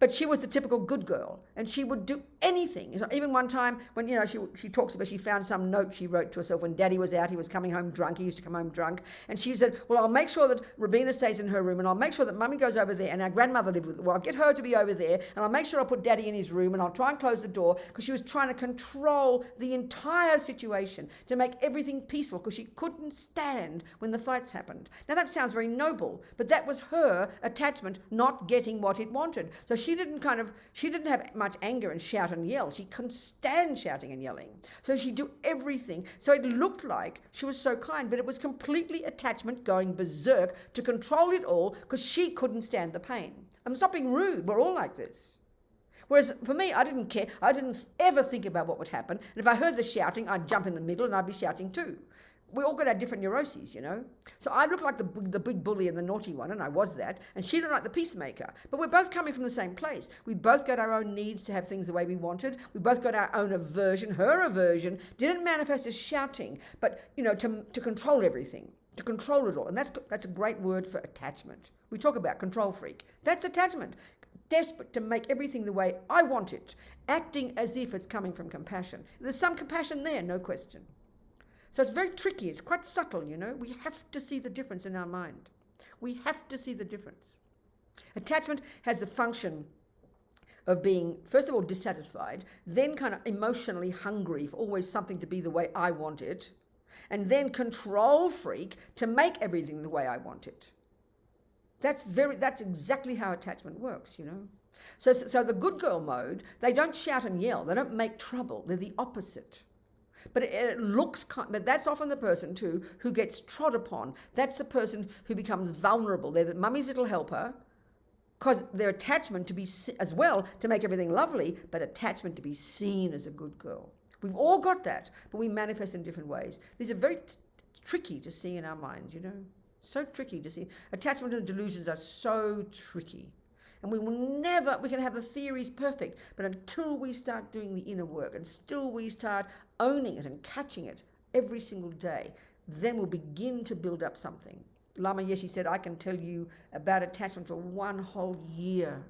But she was the typical good girl, and she would do anything. Even one time when, she talks about, she found some note she wrote to herself when Daddy was out, he was coming home drunk, he used to come home drunk, and she said, well, I'll make sure that Robina stays in her room, and I'll make sure that Mummy goes over there, and our grandmother lived with her. Well, I'll get her to be over there, and I'll make sure I'll put Daddy in his room, and I'll try and close the door, because she was trying to control the entire situation to make everything peaceful, because she couldn't stand when the fights happened. Now that sounds very noble, but that was her attachment not getting what it wanted. So she didn't have much anger and shout and yell. She couldn't stand shouting and yelling. So she'd do everything. So it looked like she was so kind, but it was completely attachment going berserk to control it all because she couldn't stand the pain. I'm not being rude. We're all like this. Whereas for me, I didn't care. I didn't ever think about what would happen. And if I heard the shouting, I'd jump in the middle and I'd be shouting too. We all got our different neuroses, So I looked like the big bully and the naughty one, and I was that, and she looked like the peacemaker. But we're both coming from the same place. We both got our own needs to have things the way we wanted. We both got our own aversion. Her aversion didn't manifest as shouting, but, to control everything, to control it all. And that's a great word for attachment. We talk about control freak. That's attachment. Desperate to make everything the way I want it, acting as if it's coming from compassion. There's some compassion there, no question. So it's very tricky. It's quite subtle, We have to see the difference in our mind. We have to see the difference. Attachment has the function of being, first of all, dissatisfied, then kind of emotionally hungry for always something to be the way I want it, and then control freak to make everything the way I want it. That's exactly how attachment works, So the good girl mode, they don't shout and yell. They don't make trouble. They're the opposite. But it looks, but that's often the person too who gets trod upon. That's the person who becomes vulnerable. They're the mummy's little helper, because their attachment to be, as well, to make everything lovely, but attachment to be seen as a good girl. We've all got that, but we manifest in different ways. These are very tricky to see in our minds, So tricky to see. Attachment and delusions are so tricky. And we can have the theories perfect, but until we start doing the inner work, and still we start owning it and catching it every single day, then we'll begin to build up something. Lama Geshe said, I can tell you about attachment for one whole year.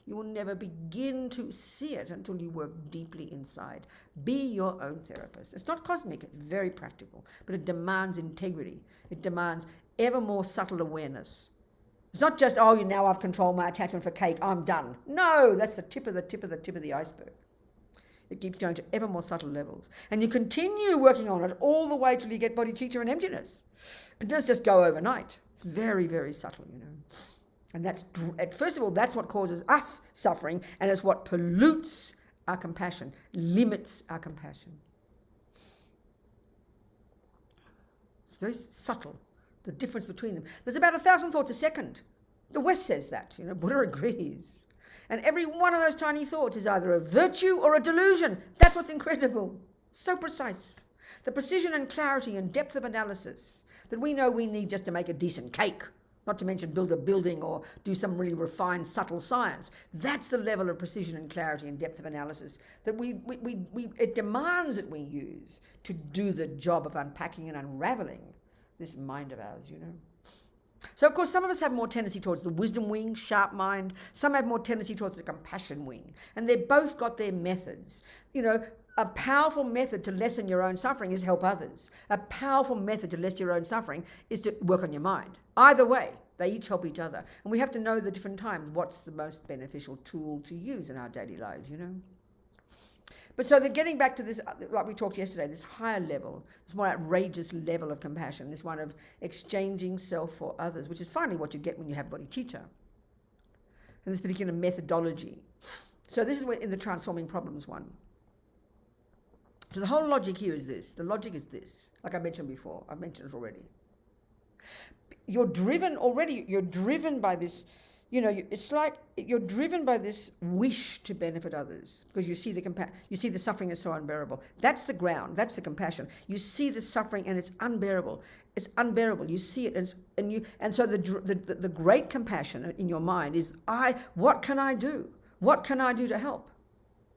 You will never begin to see it until you work deeply inside. Be your own therapist. It's not cosmic, it's very practical, but it demands integrity. It demands ever more subtle awareness. It's not just, now I've controlled my attachment for cake, I'm done. No, that's the tip of the iceberg. It keeps going to ever more subtle levels. And you continue working on it all the way till you get bodhicitta and emptiness. It doesn't just go overnight. It's very, very subtle, And that's, first of all, that's what causes us suffering, and it's what pollutes our compassion, limits our compassion. It's very subtle. The difference between them. There's about 1,000 thoughts a second. The West says that, Buddha agrees. And every one of those tiny thoughts is either a virtue or a delusion. That's what's incredible. So precise. The precision and clarity and depth of analysis that we know we need just to make a decent cake, not to mention build a building or do some really refined, subtle science. That's the level of precision and clarity and depth of analysis that it demands that we use to do the job of unpacking and unraveling this mind of ours, So, of course, some of us have more tendency towards the wisdom wing, sharp mind. Some have more tendency towards the compassion wing. And they've both got their methods. A powerful method to lessen your own suffering is help others. A powerful method to lessen your own suffering is to work on your mind. Either way, they each help each other. And we have to know the different times what's the most beneficial tool to use in our daily lives, But so they're getting back to this, like we talked yesterday, this higher level, this more outrageous level of compassion, this one of exchanging self for others, which is finally what you get when you have bodhicitta. And this particular methodology. So this is in the transforming problems one. So the whole logic here is this. The logic is this, like I mentioned before. I've mentioned it already. You're driven by this. It's like you're driven by this wish to benefit others because you see the suffering is so unbearable. That's the ground. That's the compassion. You see the suffering and it's unbearable. It's unbearable. You see it and so the great compassion in your mind is what can I do? What can I do to help?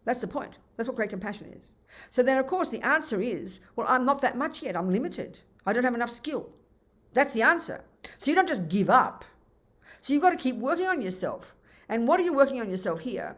That's the point. That's what great compassion is. So then, of course, the answer is, well, I'm not that much yet. I'm limited. I don't have enough skill. That's the answer. So you don't just give up. So you've got to keep working on yourself. And what are you working on yourself here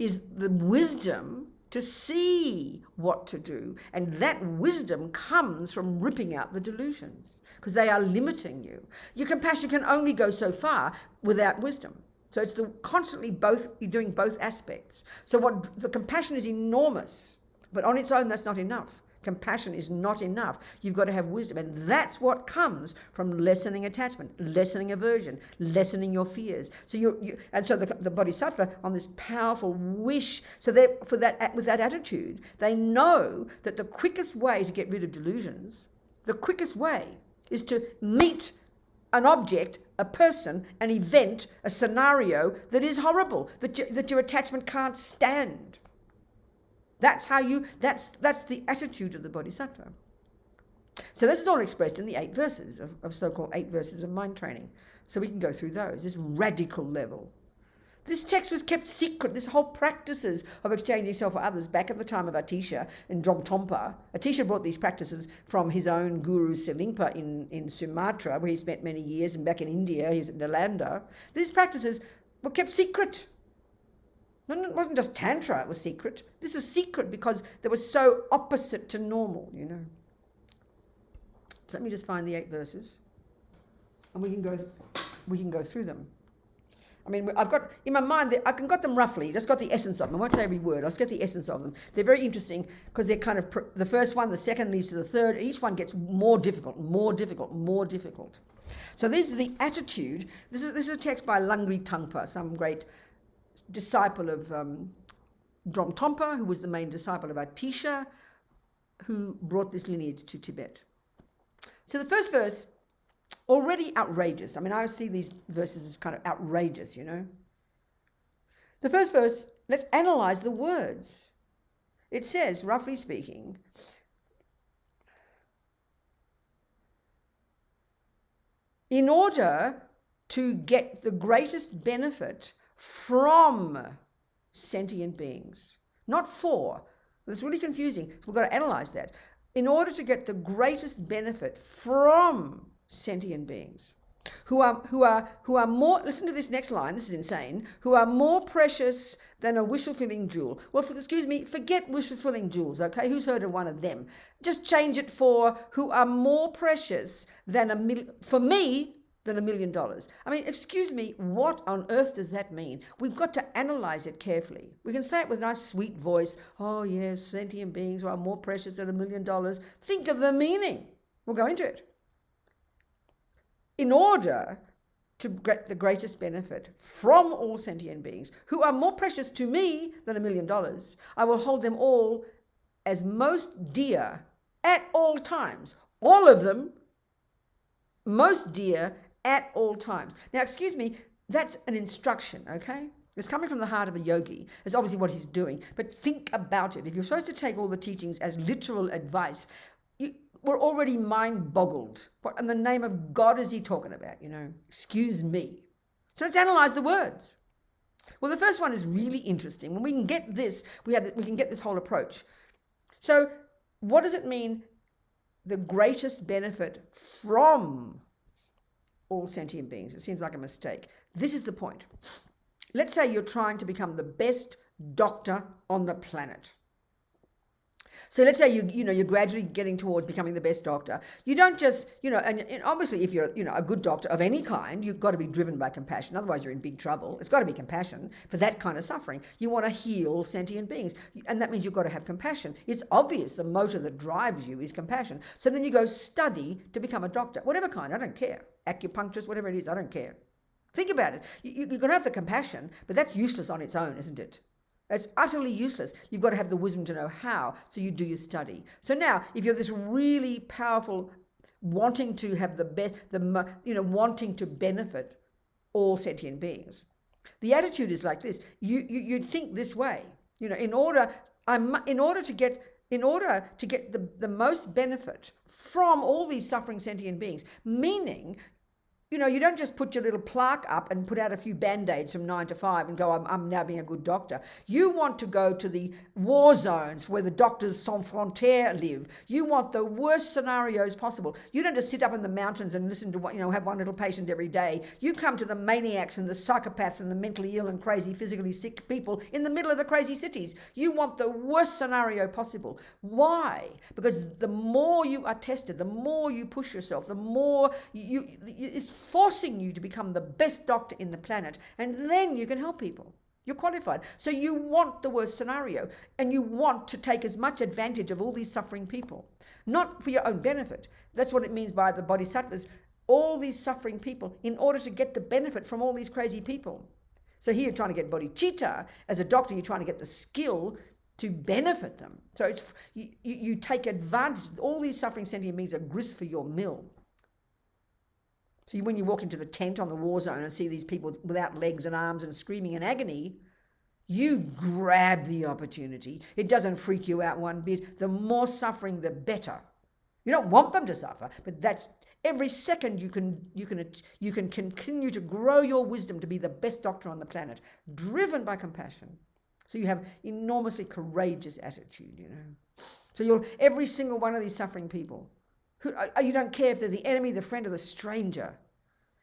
is the wisdom to see what to do. And that wisdom comes from ripping out the delusions, because they are limiting you. Your compassion can only go so far without wisdom. So it's constantly you're doing both aspects. So the compassion is enormous, but on its own, that's not enough. Compassion is not enough. You've got to have wisdom. And that's what comes from lessening attachment, lessening aversion, lessening your fears. So the bodhisattva on this powerful wish. So with that attitude, they know that the quickest way to get rid of delusions, the quickest way is to meet an object, a person, an event, a scenario that is horrible, that your attachment can't stand. That's the attitude of the bodhisattva. So this is all expressed in the 8 verses of so-called 8 verses of mind training. So we can go through those, this radical level. This text was kept secret. This whole practices of exchanging self for others back at the time of Atisha in Tangpa. Atisha brought these practices from his own guru Selingpa in Sumatra, where he spent many years, and back in India, he was at Nalanda. These practices were kept secret. No, it wasn't just Tantra, it was secret. This was secret because they were so opposite to normal, So let me just find the 8 verses, and we can go through them. I mean, I've got, in my mind, I can got them roughly, just got the essence of them. I won't say every word, I'll just get the essence of them. They're very interesting because they're kind of, the first one, the second leads to the third, and each one gets more difficult. So this is the attitude. This is a text by Langri Tangpa, some great disciple of Tangpa, who was the main disciple of Atisha, who brought this lineage to Tibet. So the first verse, already outrageous. I mean, I see these verses as kind of outrageous, The first verse, let's analyze the words. It says, roughly speaking, in order to get the greatest benefit from sentient beings, not for. It's really confusing. We've got to analyze that. In order to get the greatest benefit from sentient beings, who are more, listen to this next line, this is insane, who are more precious than a wish-fulfilling jewel. Well, forget wish-fulfilling jewels, okay? Who's heard of one of them? Just change it for who are more precious than $1 million. I mean, excuse me, what on earth does that mean? We've got to analyze it carefully. We can say it with a nice sweet voice. Oh yes, sentient beings are more precious than $1 million. Think of the meaning. We'll go into it. In order to get the greatest benefit from all sentient beings, who are more precious to me than $1 million, I will hold them all as most dear at all times. All of them, most dear at all times. Now, excuse me, that's an instruction, okay? It's coming from the heart of a yogi. It's obviously what he's doing. But think about it. If you're supposed to take all the teachings as literal advice, we're already mind-boggled. What in the name of God is he talking about, Excuse me. So let's analyze the words. Well, the first one is really interesting. When we can get this, we can get this whole approach. So what does it mean, the greatest benefit from all sentient beings? It seems like a mistake. This is the point. Let's say you're trying to become the best doctor on the planet. So let's say you're gradually getting towards becoming the best doctor. You don't just, and obviously if you're, a good doctor of any kind, you've got to be driven by compassion. Otherwise you're in big trouble. It's got to be compassion for that kind of suffering. You want to heal sentient beings. And that means you've got to have compassion. It's obvious the motor that drives you is compassion. So then you go study to become a doctor, whatever kind, I don't care. Acupuncturist, whatever it is, I don't care. Think about it. You're going to have the compassion, but that's useless on its own, isn't it? It's utterly useless. You've got to have the wisdom to know how, so you do your study. So now, if you're this really powerful, wanting to have the best, wanting to benefit all sentient beings, the attitude is like this. You'd think this way. In order to get the most benefit from all these suffering sentient beings, meaning you know, you don't just put your little plaque up and put out a few band-aids from 9 to 5 and go, I'm now being a good doctor. You want to go to the war zones where the doctors sans frontières live. You want the worst scenarios possible. You don't just sit up in the mountains and listen to what, you know, have one little patient every day. You come to the maniacs and the psychopaths and the mentally ill and crazy, physically sick people in the middle of the crazy cities. You want the worst scenario possible. Why? Because the more you are tested, the more you push yourself, the more it's forcing you to become the best doctor in the planet, and then you can help people. You're qualified. So you want the worst scenario, and you want to take as much advantage of all these suffering people, not for your own benefit. That's what it means by the bodhisattvas, all these suffering people, in order to get the benefit from all these crazy people. So here you're trying to get bodhicitta. As a doctor, you're trying to get the skill to benefit them. So it's you take advantage. All these suffering sentient beings are grist for your mill. So when you walk into the tent on the war zone and see these people without legs and arms and screaming in agony, you grab the opportunity. It doesn't freak you out one bit. The more suffering, the better. You don't want them to suffer, but that's every second you can continue to grow your wisdom to be the best doctor on the planet, driven by compassion. So you have enormously courageous attitude, you know. So every single one of these suffering people, you don't care if they're the enemy, the friend, or the stranger.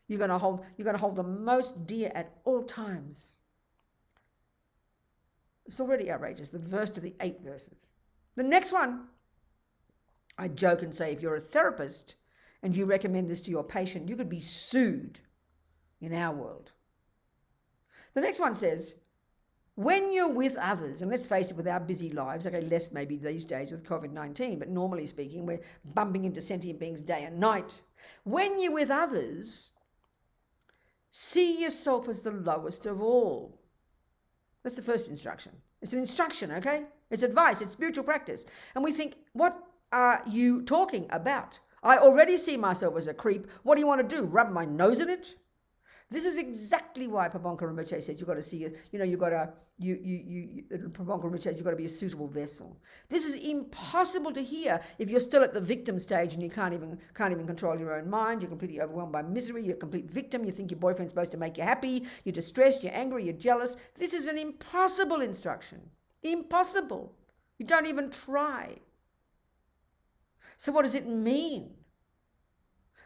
You're going to hold them most dear at all times. It's already outrageous, the first of the 8 verses. The next one, I joke and say, if you're a therapist and you recommend this to your patient, you could be sued in our world. The next one says, when you're with others, and let's face it, with our busy lives, okay, less maybe these days with COVID-19, but normally speaking, we're bumping into sentient beings day and night. When you're with others, see yourself as the lowest of all. That's the first instruction. It's an instruction, okay? It's advice, it's spiritual practice. And we think, what are you talking about? I already see myself as a creep. What do you want to do? Rub my nose in it? This is exactly why Pabonka Rinpoche says you've got to see it. You know, you've got to, Pabonka Rinpoche says you've got to be a suitable vessel. This is impossible to hear if you're still at the victim stage and you can't even control your own mind. You're completely overwhelmed by misery. You're a complete victim. You think your boyfriend's supposed to make you happy. You're distressed. You're angry. You're jealous. This is an impossible instruction. Impossible. You don't even try. So what does it mean?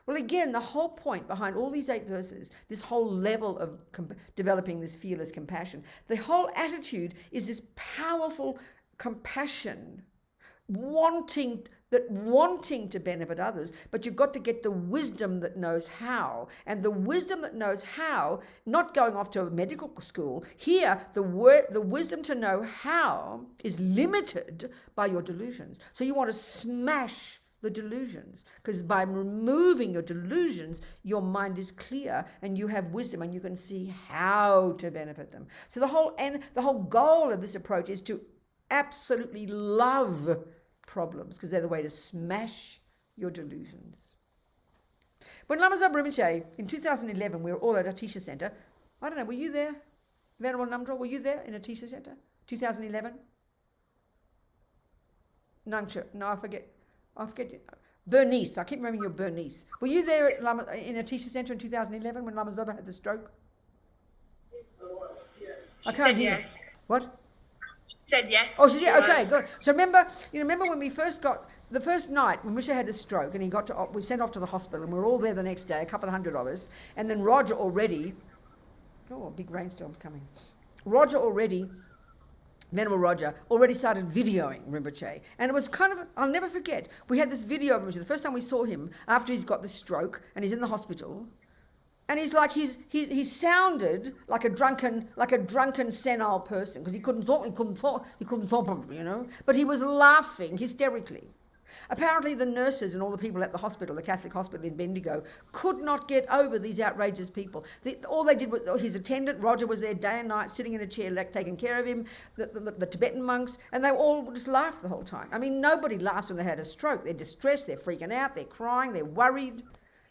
Well, again, the whole point behind all these 8 verses, this whole level of developing this fearless compassion, the whole attitude is this powerful compassion, wanting to benefit others, but you've got to get the wisdom that knows how. And the wisdom that knows how, not going off to a medical school, here the wisdom to know how is limited by your delusions. So you want to smash the delusions, because by removing your delusions, your mind is clear and you have wisdom and you can see how to benefit them. So the whole goal of this approach is to absolutely love problems, because they're the way to smash your delusions. When Lama Zopa Rinpoche, in 2011, we were all at Atisha Centre. I don't know, were you there? Venerable Namdra, were you there in Atisha Centre? 2011? Nangcha, no, I forget. Bernice, I keep remembering your Bernice. Were you there at in Atisha Centre in 2011 when Lama Zopa had the stroke? Yes, I was, yeah. I can't hear. Yes. What? She said yes. Oh, she did? Okay, good. So remember when we first got, the first night when Misha had a stroke and we sent off to the hospital and we were all there the next day, a couple of hundred of us, and then Roger already, a big rainstorm's coming. Venerable Roger already started videoing Rinpoche. And it was kind of, I'll never forget, we had this video of Rinpoche. The first time we saw him after he's got the stroke and he's in the hospital. And he's like, he sounded like a drunken senile person, because he couldn't talk, you know. But he was laughing hysterically. Apparently the nurses and all the people at the hospital, the Catholic hospital in Bendigo, could not get over these outrageous people. All they did was, his attendant, Roger, was there day and night, sitting in a chair, taking care of him, the Tibetan monks, and they all just laughed the whole time. I mean, nobody laughs when they had a stroke. They're distressed, they're freaking out, they're crying, they're worried.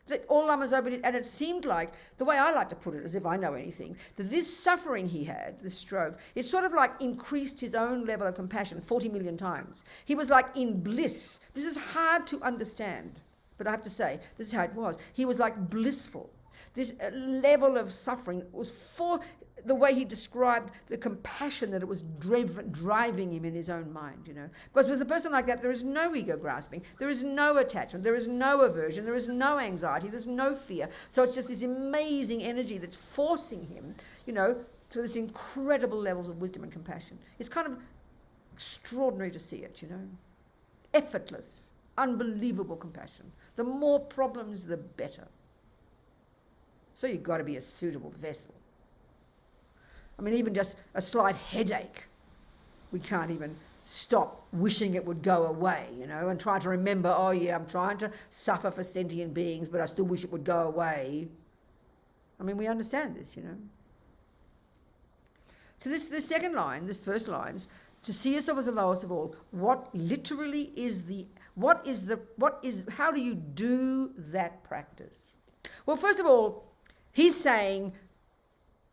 That all Lama Zopa did, and it seemed like, the way I like to put it, as if I know anything, that this suffering he had, this stroke, it sort of like increased his own level of compassion 40 million times. He was like in bliss. This is hard to understand, but I have to say, this is how it was. He was like blissful. This level of suffering was for the way he described the compassion that it was driving him in his own mind, you know. Because with a person like that, there is no ego grasping, there is no attachment, there is no aversion, there is no anxiety, there's no fear. So it's just this amazing energy that's forcing him, you know, to this incredible levels of wisdom and compassion. It's kind of extraordinary to see it, you know. Effortless, unbelievable compassion. The more problems, the better. So you've got to be a suitable vessel. I mean, even just a slight headache, we can't even stop wishing it would go away, you know, and try to remember, oh yeah, I'm trying to suffer for sentient beings, but I still wish it would go away. I mean, we understand this, you know. So this second line, this first line, to see yourself as the lowest of all, what literally is how do you do that practice? Well, first of all, he's saying,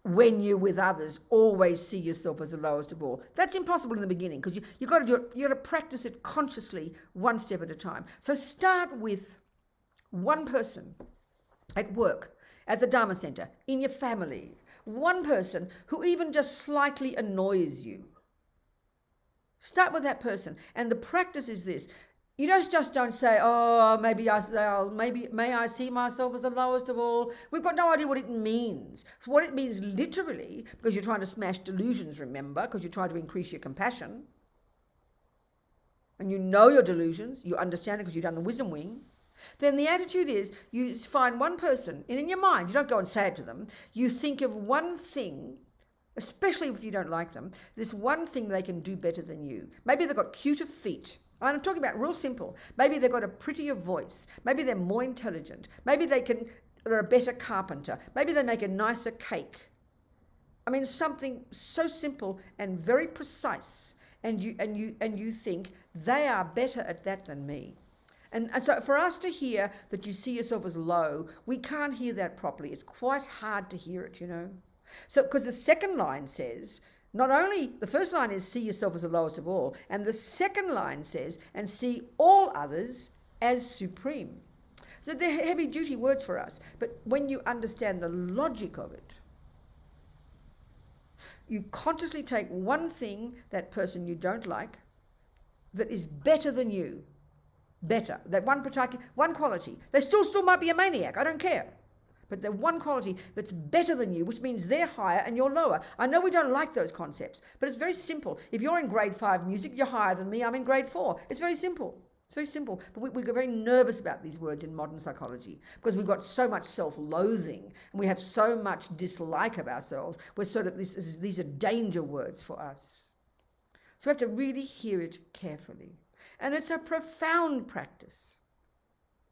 when you're with others, always see yourself as the lowest of all. That's impossible in the beginning, because you've got to do it, you've got to practice it consciously, one step at a time. So start with one person at work, at the Dharma Centre, in your family, one person who even just slightly annoys you. Start with that person. And the practice is this. You just don't say, oh, may I see myself as the lowest of all. We've got no idea what it means. So what it means literally, because you're trying to smash delusions, remember, because you're trying to increase your compassion. And you know your delusions, you understand it because you've done the wisdom wing. Then the attitude is, you find one person, and in your mind, you don't go and say it to them, you think of one thing, especially if you don't like them, this one thing they can do better than you. Maybe they've got cuter feet. I'm talking about real simple. Maybe they've got a prettier voice. Maybe they're more intelligent. Maybe they're a better carpenter. Maybe they make a nicer cake. I mean, something so simple and very precise. And you think they are better at that than me. And so for us to hear that you see yourself as low, we can't hear that properly. It's quite hard to hear it, you know. So because the second line says, not only, the first line is see yourself as the lowest of all, and the second line says, and see all others as supreme. So they're heavy duty words for us, but when you understand the logic of it, you consciously take one thing, that person you don't like, that is better than you, that one quality. They still might be a maniac, I don't care. But the one quality that's better than you, which means they're higher and you're lower. I know we don't like those concepts, but it's very simple. If you're in grade 5 music, you're higher than me, I'm in grade 4. It's very simple. It's very simple. But we get very nervous about these words in modern psychology because we've got so much self-loathing and we have so much dislike of ourselves. We're sort of, these are danger words for us. So we have to really hear it carefully. And it's a profound practice.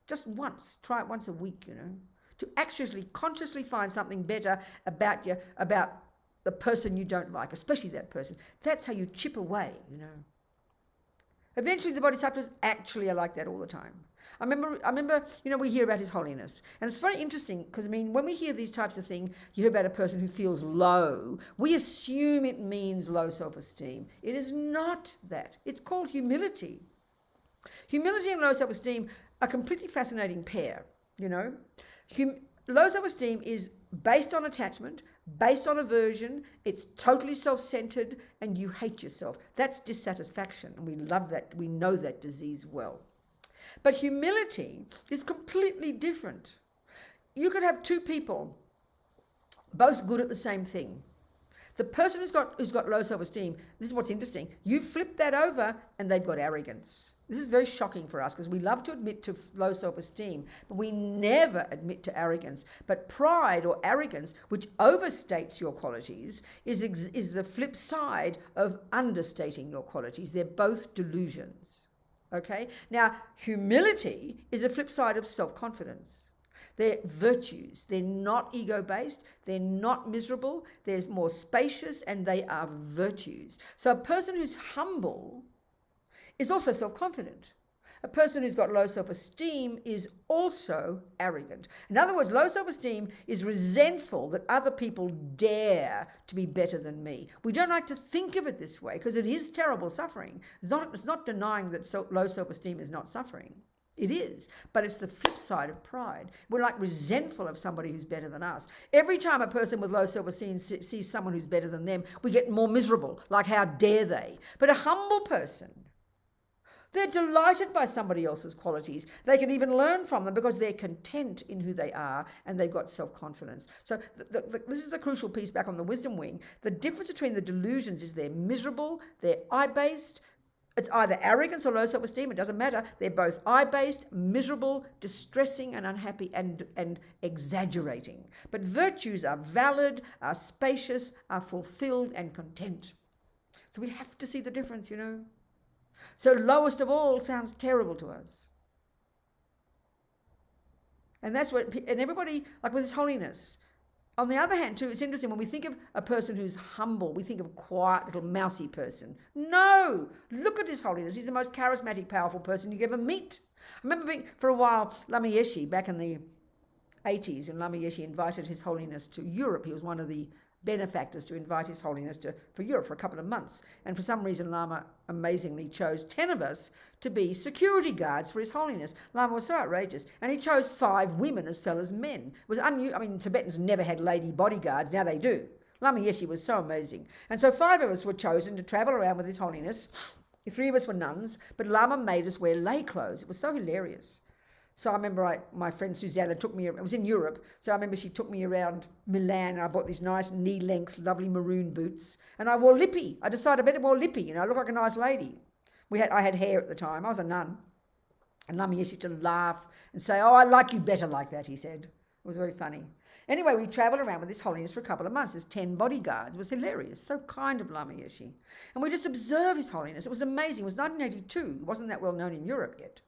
Just once. Try it once a week, you know. To actually consciously find something better about the person you don't like, especially that person. That's how you chip away, you know. Eventually the bodhisattvas actually are like that all the time. I remember, you know, we hear about His Holiness. And it's very interesting because, I mean, when we hear these types of things, you hear about a person who feels low, we assume it means low self-esteem. It is not that. It's called humility. Humility and low self-esteem are a completely fascinating pair, you know. Low self-esteem is based on attachment, based on aversion, it's totally self-centered, and you hate yourself. That's dissatisfaction, and we love that. We know that disease well. But humility is completely different. You could have two people, both good at the same thing. The person who's got low self-esteem, this is what's interesting, you flip that over and they've got arrogance. This is very shocking for us because we love to admit to low self-esteem, but we never admit to arrogance. But pride or arrogance, which overstates your qualities, is the flip side of understating your qualities. They're both delusions. Okay? Now, humility is a flip side of self-confidence. They're virtues. They're not ego-based. They're not miserable. They're more spacious, and they are virtues. So a person who's humble is also self-confident. A person who's got low self-esteem is also arrogant. In other words, low self-esteem is resentful that other people dare to be better than me. We don't like to think of it this way because it is terrible suffering. It's not denying that low self-esteem is not suffering. It is, but it's the flip side of pride. We're like resentful of somebody who's better than us. Every time a person with low self-esteem sees someone who's better than them, we get more miserable, like how dare they. But a humble person, they're delighted by somebody else's qualities. They can even learn from them because they're content in who they are and they've got self-confidence. So this is the crucial piece back on the wisdom wing. The difference between the delusions is they're miserable, they're I-based. It's either arrogance or low self-esteem. It doesn't matter. They're both I-based, miserable, distressing and unhappy and exaggerating. But virtues are valid, are spacious, are fulfilled and content. So we have to see the difference, you know. So lowest of all sounds terrible to us. And that's what, and everybody, like with this holiness. On the other hand, too, it's interesting, when we think of a person who's humble, we think of a quiet little mousy person. No! Look at his holiness. He's the most charismatic, powerful person you could ever meet. I remember being, for a while, Lama Geshe, back in the 80s, and Lama Geshe invited His Holiness to Europe. He was one of the benefactors to invite His Holiness for Europe for a couple of months. And for some reason, Lama amazingly chose 10 of us to be security guards for His Holiness. Lama was so outrageous. And he chose 5 women as well as men. It was unusual. I mean, Tibetans never had lady bodyguards. Now they do. Lama Geshe was so amazing. And so 5 of us were chosen to travel around with His Holiness. 3 of us were nuns, but Lama made us wear lay clothes. It was so hilarious. So I remember my friend Susanna took me, it was in Europe, so I remember she took me around Milan, and I bought these nice knee-length, lovely maroon boots, and I wore lippy. I decided I better wear lippy, you know, I look like a nice lady. I had hair at the time, I was a nun. And Lama used to laugh and say, "Oh, I like you better like that," he said. It was very funny. Anyway, we travelled around with His Holiness for a couple of months. There's 10 bodyguards. It was hilarious. So kind of Lama Geshe. And we just observed His Holiness. It was amazing. It was 1982. It wasn't that well known in Europe yet.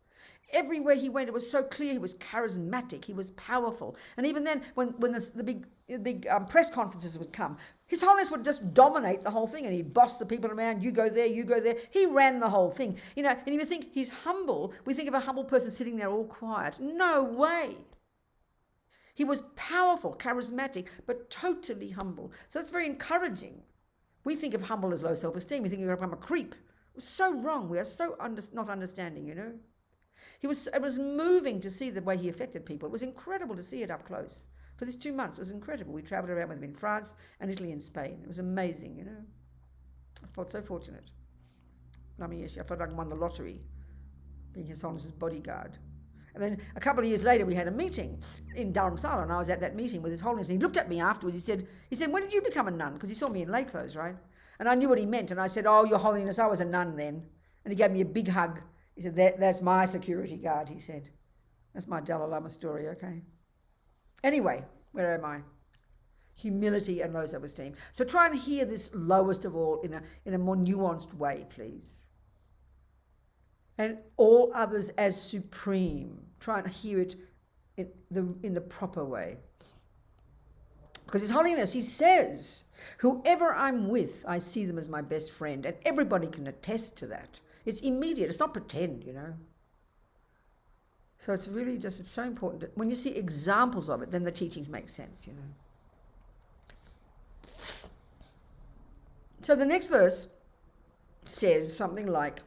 Everywhere he went, it was so clear he was charismatic, he was powerful. And even then, when the big press conferences would come, His Holiness would just dominate the whole thing, and he'd boss the people around, you go there, you go there. He ran the whole thing. You know, and if you think he's humble, we think of a humble person sitting there all quiet. No way. He was powerful, charismatic, but totally humble. So that's very encouraging. We think of humble as low self-esteem. We think you're going to become a creep. It was so wrong. We are so not understanding, you know. It was moving to see the way he affected people. It was incredible to see it up close. For these 2 months, it was incredible. We travelled around with him in France and Italy and Spain. It was amazing, you know. I felt so fortunate. Lama Geshe, I felt like I won the lottery, being His Holiness's bodyguard. And then a couple of years later, we had a meeting in Dharamsala, and I was at that meeting with His Holiness. And he looked at me afterwards. He said, "When did you become a nun?" Because he saw me in lay clothes, right? And I knew what he meant. And I said, "Oh, Your Holiness, I was a nun then." And he gave me a big hug. He said, that's my security guard, he said. That's my Dalai Lama story, okay? Anyway, where am I? Humility and low self-esteem. So try and hear this lowest of all in a more nuanced way, please. And all others as supreme. Try and hear it in the proper way. Because His Holiness, he says, "Whoever I'm with, I see them as my best friend." And everybody can attest to that. It's immediate. It's not pretend, you know. So it's really just, it's so important that when you see examples of it, then the teachings make sense, you know. So the next verse says something like,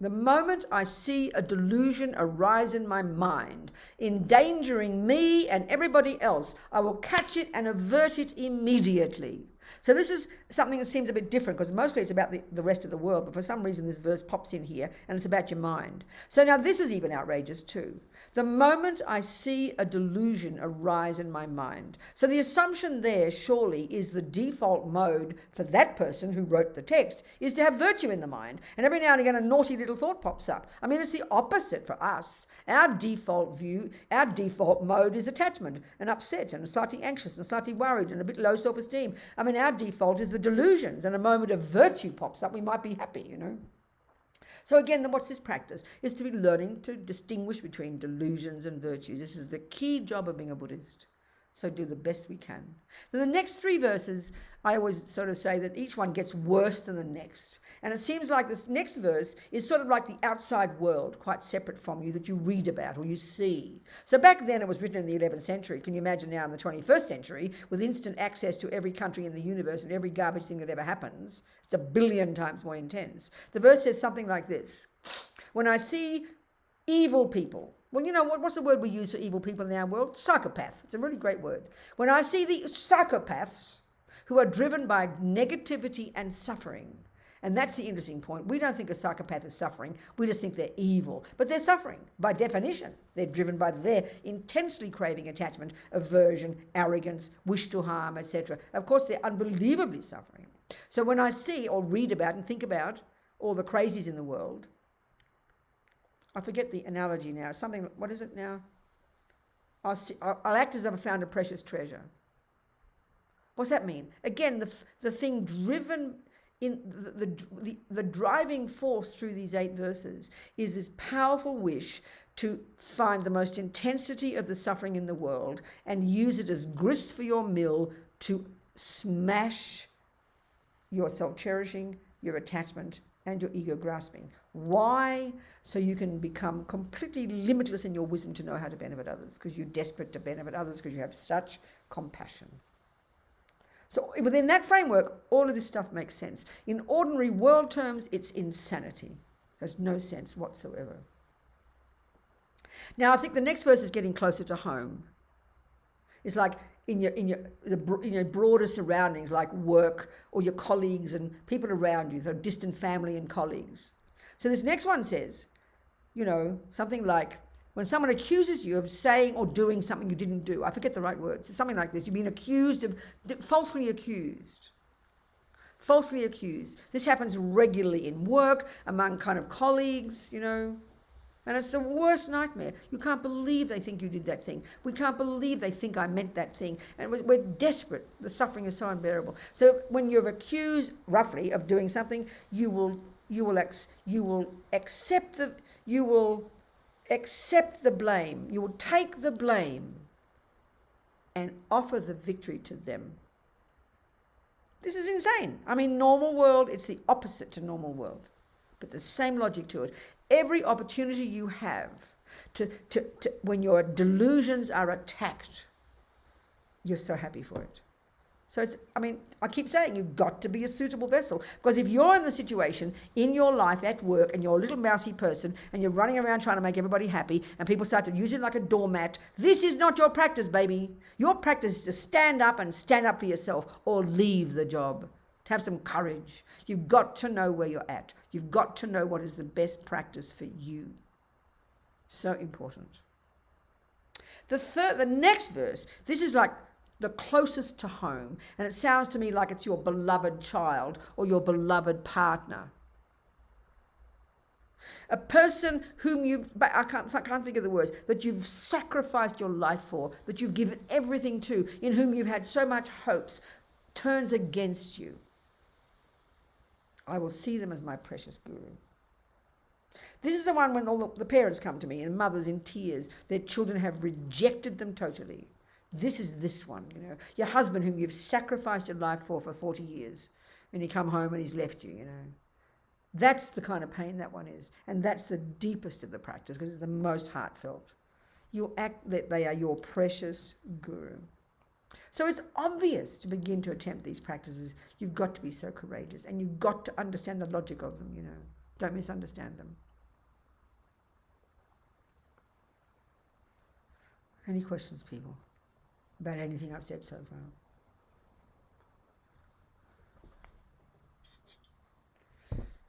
"The moment I see a delusion arise in my mind, endangering me and everybody else, I will catch it and avert it immediately." So this is something that seems a bit different, because mostly it's about the rest of the world, but for some reason this verse pops in here and it's about your mind. So now this is even outrageous too. "The moment I see a delusion arise in my mind." So the assumption there surely is the default mode for that person who wrote the text is to have virtue in the mind. And every now and again a naughty little thought pops up. I mean, it's the opposite for us. Our default mode is attachment and upset and slightly anxious and slightly worried and a bit low self-esteem. I mean, our default is the delusions, and a moment of virtue pops up, we might be happy, you know. So again, what's this practice? Is to be learning to distinguish between delusions and virtues. This is the key job of being a Buddhist. So do the best we can. Then the next 3 verses, I always sort of say that each one gets worse than the next. And it seems like this next verse is sort of like the outside world, quite separate from you, that you read about or you see. So back then it was written in the 11th century. Can you imagine now in the 21st century, with instant access to every country in the universe and every garbage thing that ever happens? It's 1 billion times more intense. The verse says something like this: "When I see evil people. Well, you know what's the word we use for evil people in our world? Psychopath. It's a really great word. When I see the psychopaths who are driven by negativity and suffering, and that's the interesting point. We don't think a psychopath is suffering. We just think they're evil. But they're suffering. By definition, they're driven by their intensely craving attachment, aversion, arrogance, wish to harm, etc. Of course, they're unbelievably suffering. So when I see or read about and think about all the crazies in the world, I forget the analogy now. Something, what is it now? I'll act as if I found a precious treasure. What's that mean? Again, the thing driven in the driving force through these 8 verses is this powerful wish to find the most intensity of the suffering in the world and use it as grist for your mill to smash your self-cherishing, your attachment, and your ego grasping. Why? So you can become completely limitless in your wisdom to know how to benefit others, because you're desperate to benefit others, because you have such compassion. So within that framework, all of this stuff makes sense. In ordinary world terms, it's insanity. Has no sense whatsoever. Now, I think the next verse is getting closer to home. It's like in your broader surroundings, like work or your colleagues and people around you, so distant family and colleagues. So this next one says, something like, when someone accuses you of saying or doing something you didn't do, I forget the right words, it's something like this. You've been accused of, falsely accused. Falsely accused. This happens regularly in work, among kind of colleagues, and it's the worst nightmare. You can't believe they think you did that thing. We can't believe they think I meant that thing. And we're desperate. The suffering is so unbearable. So when you're accused, roughly, of doing something, you will accept the blame. You will take the blame and offer the victory to them. This is insane. I mean, normal world, it's the opposite to normal world, but the same logic to it. Every opportunity you have to when your delusions are attacked, you're so happy for it. So I keep saying you've got to be a suitable vessel, because if you're in the situation in your life at work and you're a little mousy person and you're running around trying to make everybody happy and people start to use it like a doormat, this is not your practice, baby. Your practice is to stand up for yourself or leave the job. Have some courage. You've got to know where you're at. You've got to know what is the best practice for you. So important. The next verse, this is like the closest to home, and it sounds to me like it's your beloved child or your beloved partner. A person whom I can't think of the words, that you've sacrificed your life for, that you've given everything to, in whom you've had so much hopes, turns against you. I will see them as my precious guru. This is the one when all the parents come to me and mothers in tears, their children have rejected them totally. This is this one, your husband whom you've sacrificed your life for 40 years, and you come home and he's left you, That's the kind of pain that one is. And that's the deepest of the practice, because it's the most heartfelt. You act that they are your precious guru. So it's obvious to begin to attempt these practices. You've got to be so courageous, and you've got to understand the logic of them, Don't misunderstand them. Any questions, people, about anything I've said so far?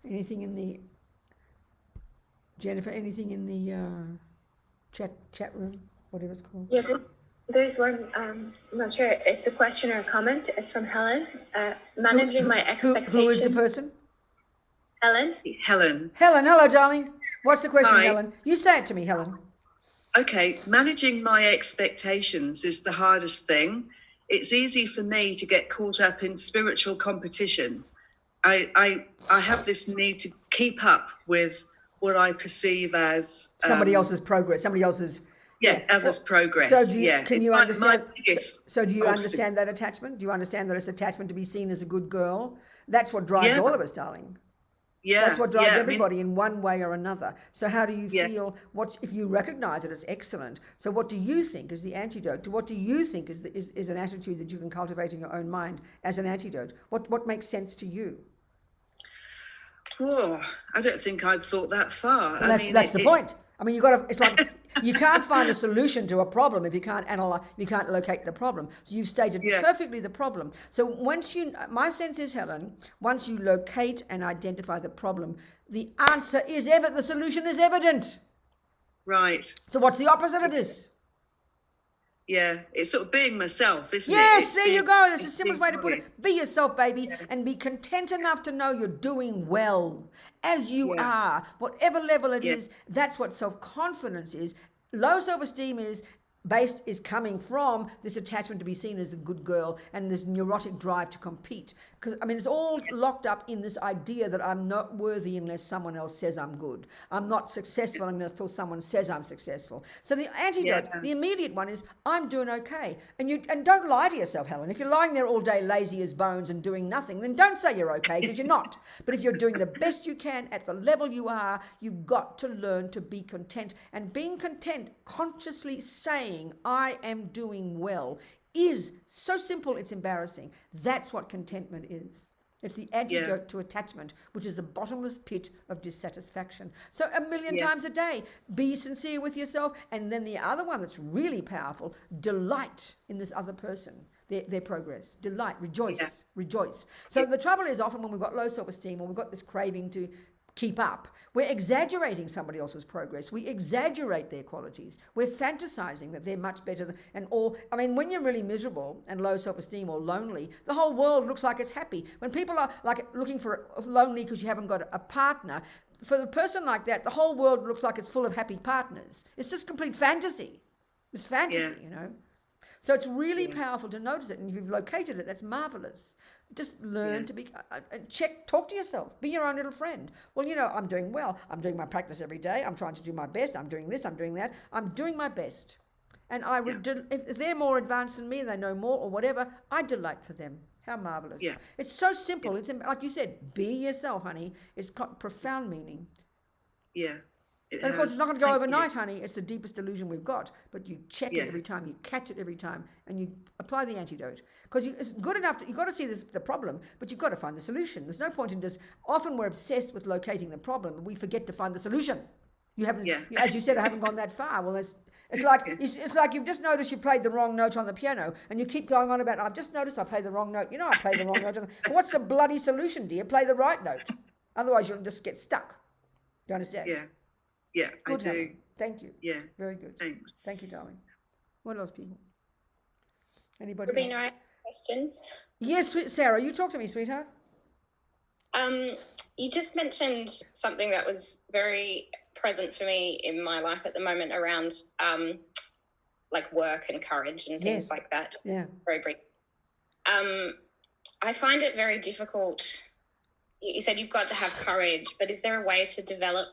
Anything in the, Jennifer, anything in the chat room, whatever it's called? Yeah, there's one, I'm not sure, it's a question or a comment. It's from Helen. Managing my expectations. Who is the person? Helen. Helen, hello, darling. What's the question, Hi. Helen? You say it to me, Helen. Okay, managing my expectations is the hardest thing. It's easy for me to get caught up in spiritual competition. I have this need to keep up with what I perceive as Somebody else's progress, somebody else's... others' progress. So do you, can you understand? So do you obstacle. understand that attachment? Do you understand that it's attachment to be seen as a good girl? That's what drives all of us, darling. Yeah, That's what drives everybody in one way or another. So how do you feel? If you recognize it as excellent? So what do you think is the antidote? What do you think is an attitude that you can cultivate in your own mind as an antidote? What makes sense to you? Oh, I don't think I'd thought that far. Well, that's the point. I mean, it's like you can't find a solution to a problem if you can't analyze, you can't locate the problem. So you've stated perfectly the problem. So my sense is, Helen, once you locate and identify the problem, the answer is evident, the solution is evident. Right. So what's the opposite of this? Yeah, it's sort of being myself, isn't it? Yes, there you go. That's the simplest way to put it. Be yourself, baby, and be content enough to know you're doing well as you are. Whatever level it is, that's what self-confidence is. Low self-esteem is coming from this attachment to be seen as a good girl and this neurotic drive to compete. Because, I mean, it's all locked up in this idea that I'm not worthy unless someone else says I'm good. I'm not successful until someone says I'm successful. So the antidote, the immediate one is, I'm doing okay. And don't lie to yourself, Helen. If you're lying there all day lazy as bones and doing nothing, then don't say you're okay, because you're not. But if you're doing the best you can at the level you are, you've got to learn to be content. And being content, consciously saying, I am doing well, is so simple it's embarrassing. That's what contentment is. It's the antidote to attachment, which is the bottomless pit of dissatisfaction. So a million times a day, be sincere with yourself. And then the other one that's really powerful, delight in this other person, their progress. Delight, rejoice. So the trouble is, often when we've got low self-esteem or we've got this craving to keep up, we're exaggerating somebody else's progress. We exaggerate their qualities. We're fantasizing that they're much better when you're really miserable and low self-esteem or lonely, the whole world looks like it's happy. When people are like looking for lonely because you haven't got a partner, for the person like that, the whole world looks like it's full of happy partners. It's just complete fantasy. It's fantasy, So it's really powerful to notice it, and if you've located it, that's marvelous. Just learn to be, talk to yourself, be your own little friend. Well, I'm doing well. I'm doing my practice every day. I'm trying to do my best. I'm doing this, I'm doing that. I'm doing my best. And I would, if they're more advanced than me and they know more or whatever, I delight for them. How marvelous. Yeah. It's so simple. It's like you said, be yourself, honey. It's got profound meaning. Yeah. And of course, it's not going to go overnight, honey. It's the deepest delusion we've got. But you check it every time, you catch it every time, and you apply the antidote. Because it's good enough you've got to see the problem, but you've got to find the solution. There's no point in just, often we're obsessed with locating the problem, and we forget to find the solution. You haven't, as you said, I haven't gone that far. Well, it's like you've just noticed you played the wrong note on the piano, and you keep going on about, I've just noticed I played the wrong note. I played the wrong note. But what's the bloody solution, dear? Play the right note. Otherwise, you'll just get stuck. Do you understand? Yeah. Yeah, good, I do. Helen. Thank you. Yeah. Very good. Thanks. Thank you, darling. What else, people? Anybody Robina, else? I have a question. Yes, Sarah, you talk to me, sweetheart. You just mentioned something that was very present for me in my life at the moment around like work and courage and things like that. Yeah. Very brief. I find it very difficult. You said you've got to have courage, but is there a way to develop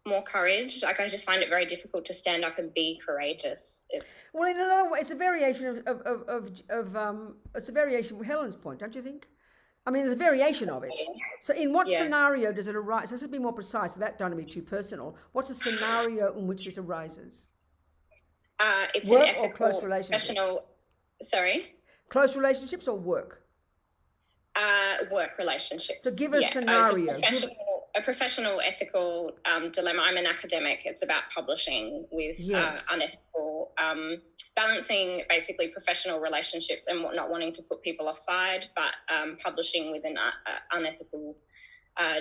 more courage? Like, I just find it very difficult to stand up and be courageous. Well, in another way, it's a variation it's a variation of Helen's point, don't you think? I mean, there's a variation of it. So in what scenario does it arise? Let's be more precise without trying to be too personal. What's a scenario in which this arises? It's work an ethical, or close relationships? Sorry? Close relationships or work? Work relationships. So give a scenario. A professional ethical dilemma. I'm an academic. It's about publishing with unethical, balancing basically professional relationships and not wanting to put people offside, but publishing with an unethical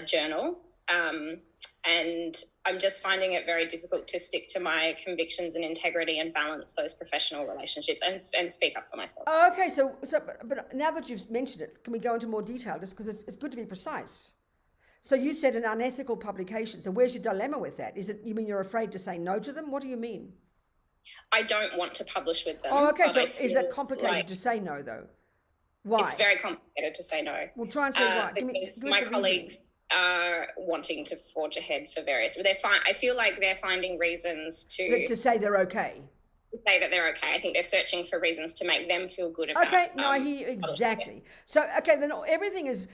journal. And I'm just finding it very difficult to stick to my convictions and integrity and balance those professional relationships and speak up for myself. Okay, but now that you've mentioned it, can we go into more detail, just because it's good to be precise? So you said an unethical publication. So where's your dilemma with that? Is it, you mean you're afraid to say no to them? What do you mean? I don't want to publish with them. Oh, okay. So is that complicated to say no, though? Why? It's very complicated to say no. Well, try and say why. Because my colleagues are wanting to forge ahead for various. I feel like they're finding reasons to say they're okay. Say that they're okay. I think they're searching for reasons to make them feel good about. Okay, no, I hear you exactly. So, okay, then everything is,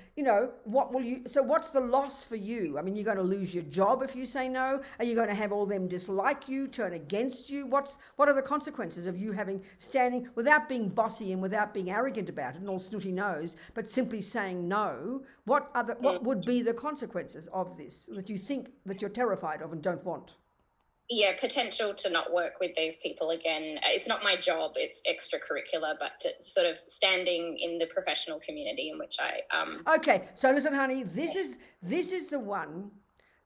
what's the loss for you? I mean, you're going to lose your job if you say no. Are you going to have all them dislike you, turn against you? What are the consequences of you standing without being bossy and without being arrogant about it and all snooty nose, but simply saying no? What would be the consequences of this that you think that you're terrified of and don't want? potential to not work with these people again. It's not my job, it's extracurricular, but to sort of standing in the professional community in which I Okay, so listen, honey, this is the one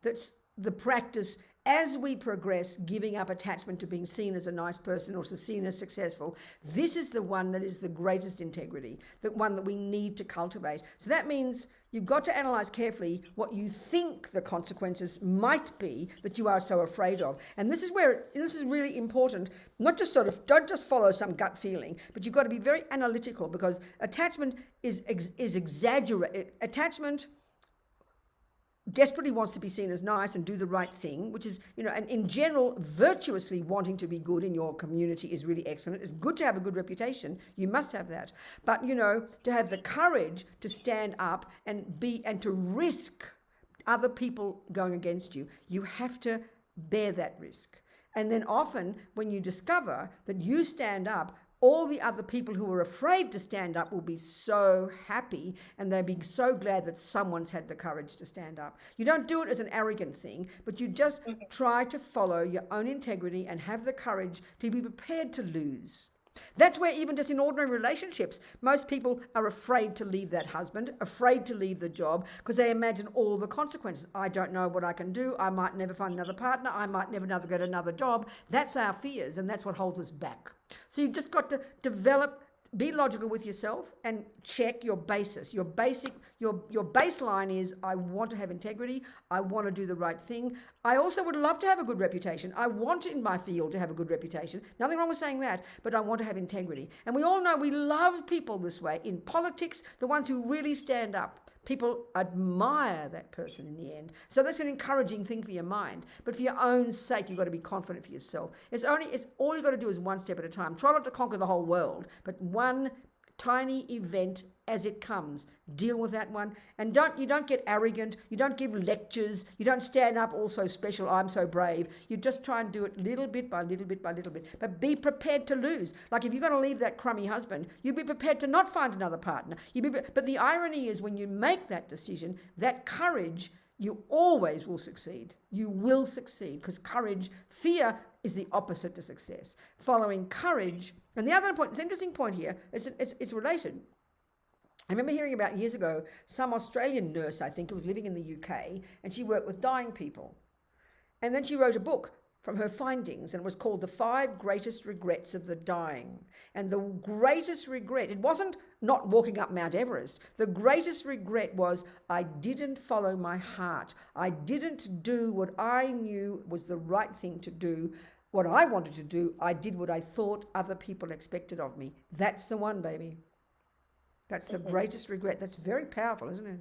that's the practice as we progress, giving up attachment to being seen as a nice person or to seen as successful. This is the one that is the greatest integrity, the one that we need to cultivate. So that means you've got to analyze carefully what you think the consequences might be that you are so afraid of. And this is really important. Not just don't just follow some gut feeling, but you've got to be very analytical, because attachment is exaggerated. Attachment desperately wants to be seen as nice and do the right thing, which is, and in general, virtuously wanting to be good in your community is really excellent. It's good to have a good reputation. You must have that. But, to have the courage to stand up and to risk other people going against you, you have to bear that risk. And then often when you discover that you stand up, all the other people who are afraid to stand up will be so happy, and they'll be so glad that someone's had the courage to stand up. You don't do it as an arrogant thing, but you just try to follow your own integrity and have the courage to be prepared to lose. That's where even just in ordinary relationships, most people are afraid to leave that husband, afraid to leave the job, because they imagine all the consequences. I don't know what I can do. I might never find another partner. I might never get another job. That's our fears, and that's what holds us back. So you've just got to be logical with yourself and check your basis. Your baseline is, I want to have integrity. I want to do the right thing. I also would love to have a good reputation. I want in my field to have a good reputation. Nothing wrong with saying that, but I want to have integrity. And we all know we love people this way. In politics, the ones who really stand up, people admire that person in the end. So that's an encouraging thing for your mind. But for your own sake, you've got to be confident for yourself. It's all you've got to do is one step at a time. Try not to conquer the whole world, but one tiny event as it comes. Deal with that one. And you don't get arrogant. You don't give lectures. You don't stand up all so special, I'm so brave. You just try and do it little bit by little bit by little bit. But be prepared to lose. Like if you're going to leave that crummy husband, you'd be prepared to not find another partner. But the irony is when you make that decision, that courage, you always will succeed. You will succeed, because fear is the opposite to success. Following courage, and the other point, it's an interesting point here, it's related. I remember hearing about years ago, some Australian nurse, I think, who was living in the UK, and she worked with dying people. And then she wrote a book from her findings, and it was called The 5 Greatest Regrets of the Dying. And the greatest regret, it wasn't not walking up Mount Everest. The greatest regret was, I didn't follow my heart. I didn't do what I knew was the right thing to do. What I wanted to do, I did what I thought other people expected of me. That's the one, baby. That's the greatest regret. That's very powerful, isn't it?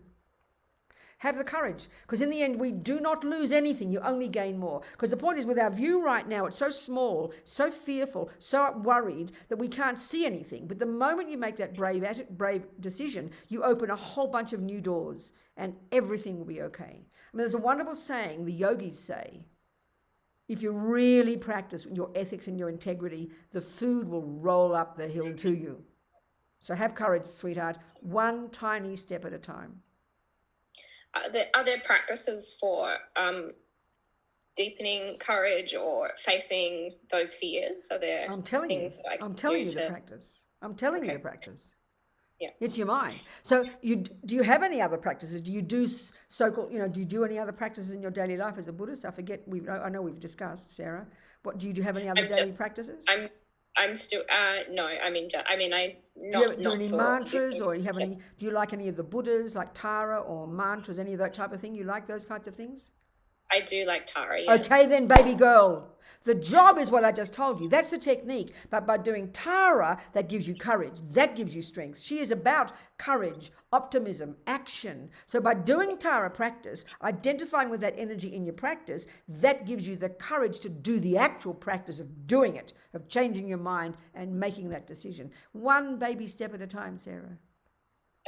Have the courage, because in the end, we do not lose anything. You only gain more. Because the point is, with our view right now, it's so small, so fearful, so worried that we can't see anything. But the moment you make that brave decision, you open a whole bunch of new doors, and everything will be okay. I mean, there's a wonderful saying the yogis say, if you really practice your ethics and your integrity, the food will roll up the hill to you. So have courage, sweetheart, one tiny step at a time. Are there practices for deepening courage or facing those fears? Are there I'm telling you the practice. I'm telling you the practice. Yeah. It's your mind. So do you have any other practices? Do you do do you do any other practices in your daily life as a Buddhist? I know we've discussed, Sarah. Do you have any other daily practices? I'm still no. Do you do any mantras, or do you like any of the Buddhas, like Tara or mantras, any of that type of thing? You like those kinds of things? I do like Tara, yeah. Okay then, baby girl. The job is what I just told you. That's the technique. But by doing Tara, that gives you courage. That gives you strength. She is about courage, optimism, action. So by doing Tara practice, identifying with that energy in your practice, that gives you the courage to do the actual practice of doing it, of changing your mind and making that decision. One baby step at a time, Sarah.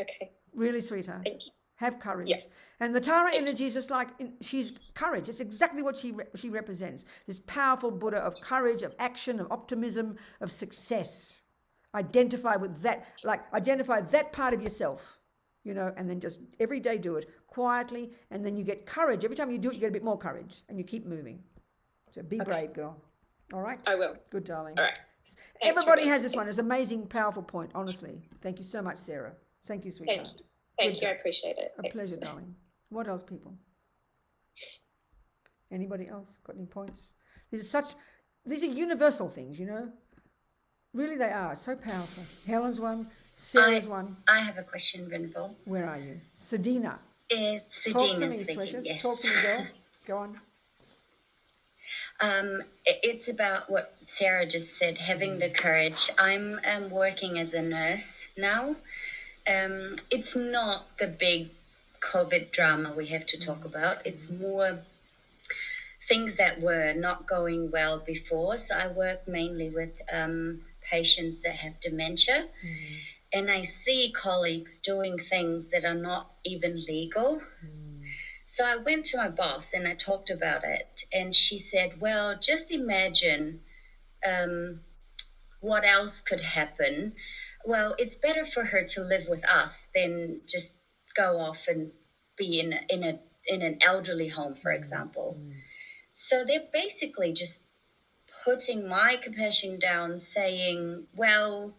Okay. Really, sweetheart. Thank you. Have courage. Yeah. And the Tara energy is just like, she's courage. It's exactly what she represents. This powerful Buddha of courage, of action, of optimism, of success. Identify with that, identify that part of yourself, and then just every day do it quietly, and then you get courage. Every time you do it, you get a bit more courage, and you keep moving. So be brave, girl. All right? I will. Good, darling. All right. Everybody has this one. It's an amazing, powerful point, honestly. Thank you so much, Sarah. Thank you, sweetheart. Thank you. I appreciate it. A pleasure, darling. What else, people? Anybody else got any points? These are universal things, you know? Really, they are. So powerful. Helen's one, Sarah's one. I have a question, Venerable. Where are you? Sedina. It's Talk to me, Sedina speaking, Precious. yes. Talk to me, girl. Go on. It's about what Sarah just said, having the courage. I'm working as a nurse now. It's not the big COVID drama we have to talk about. It's more things that were not going well before. So I work mainly with patients that have dementia. And I see colleagues doing things that are not even legal. So I went to my boss and I talked about it. And she said, well, just imagine what else could happen. Well, it's better for her to live with us than just go off and be in an elderly home, for example. So they're basically just putting my compassion down, saying, well,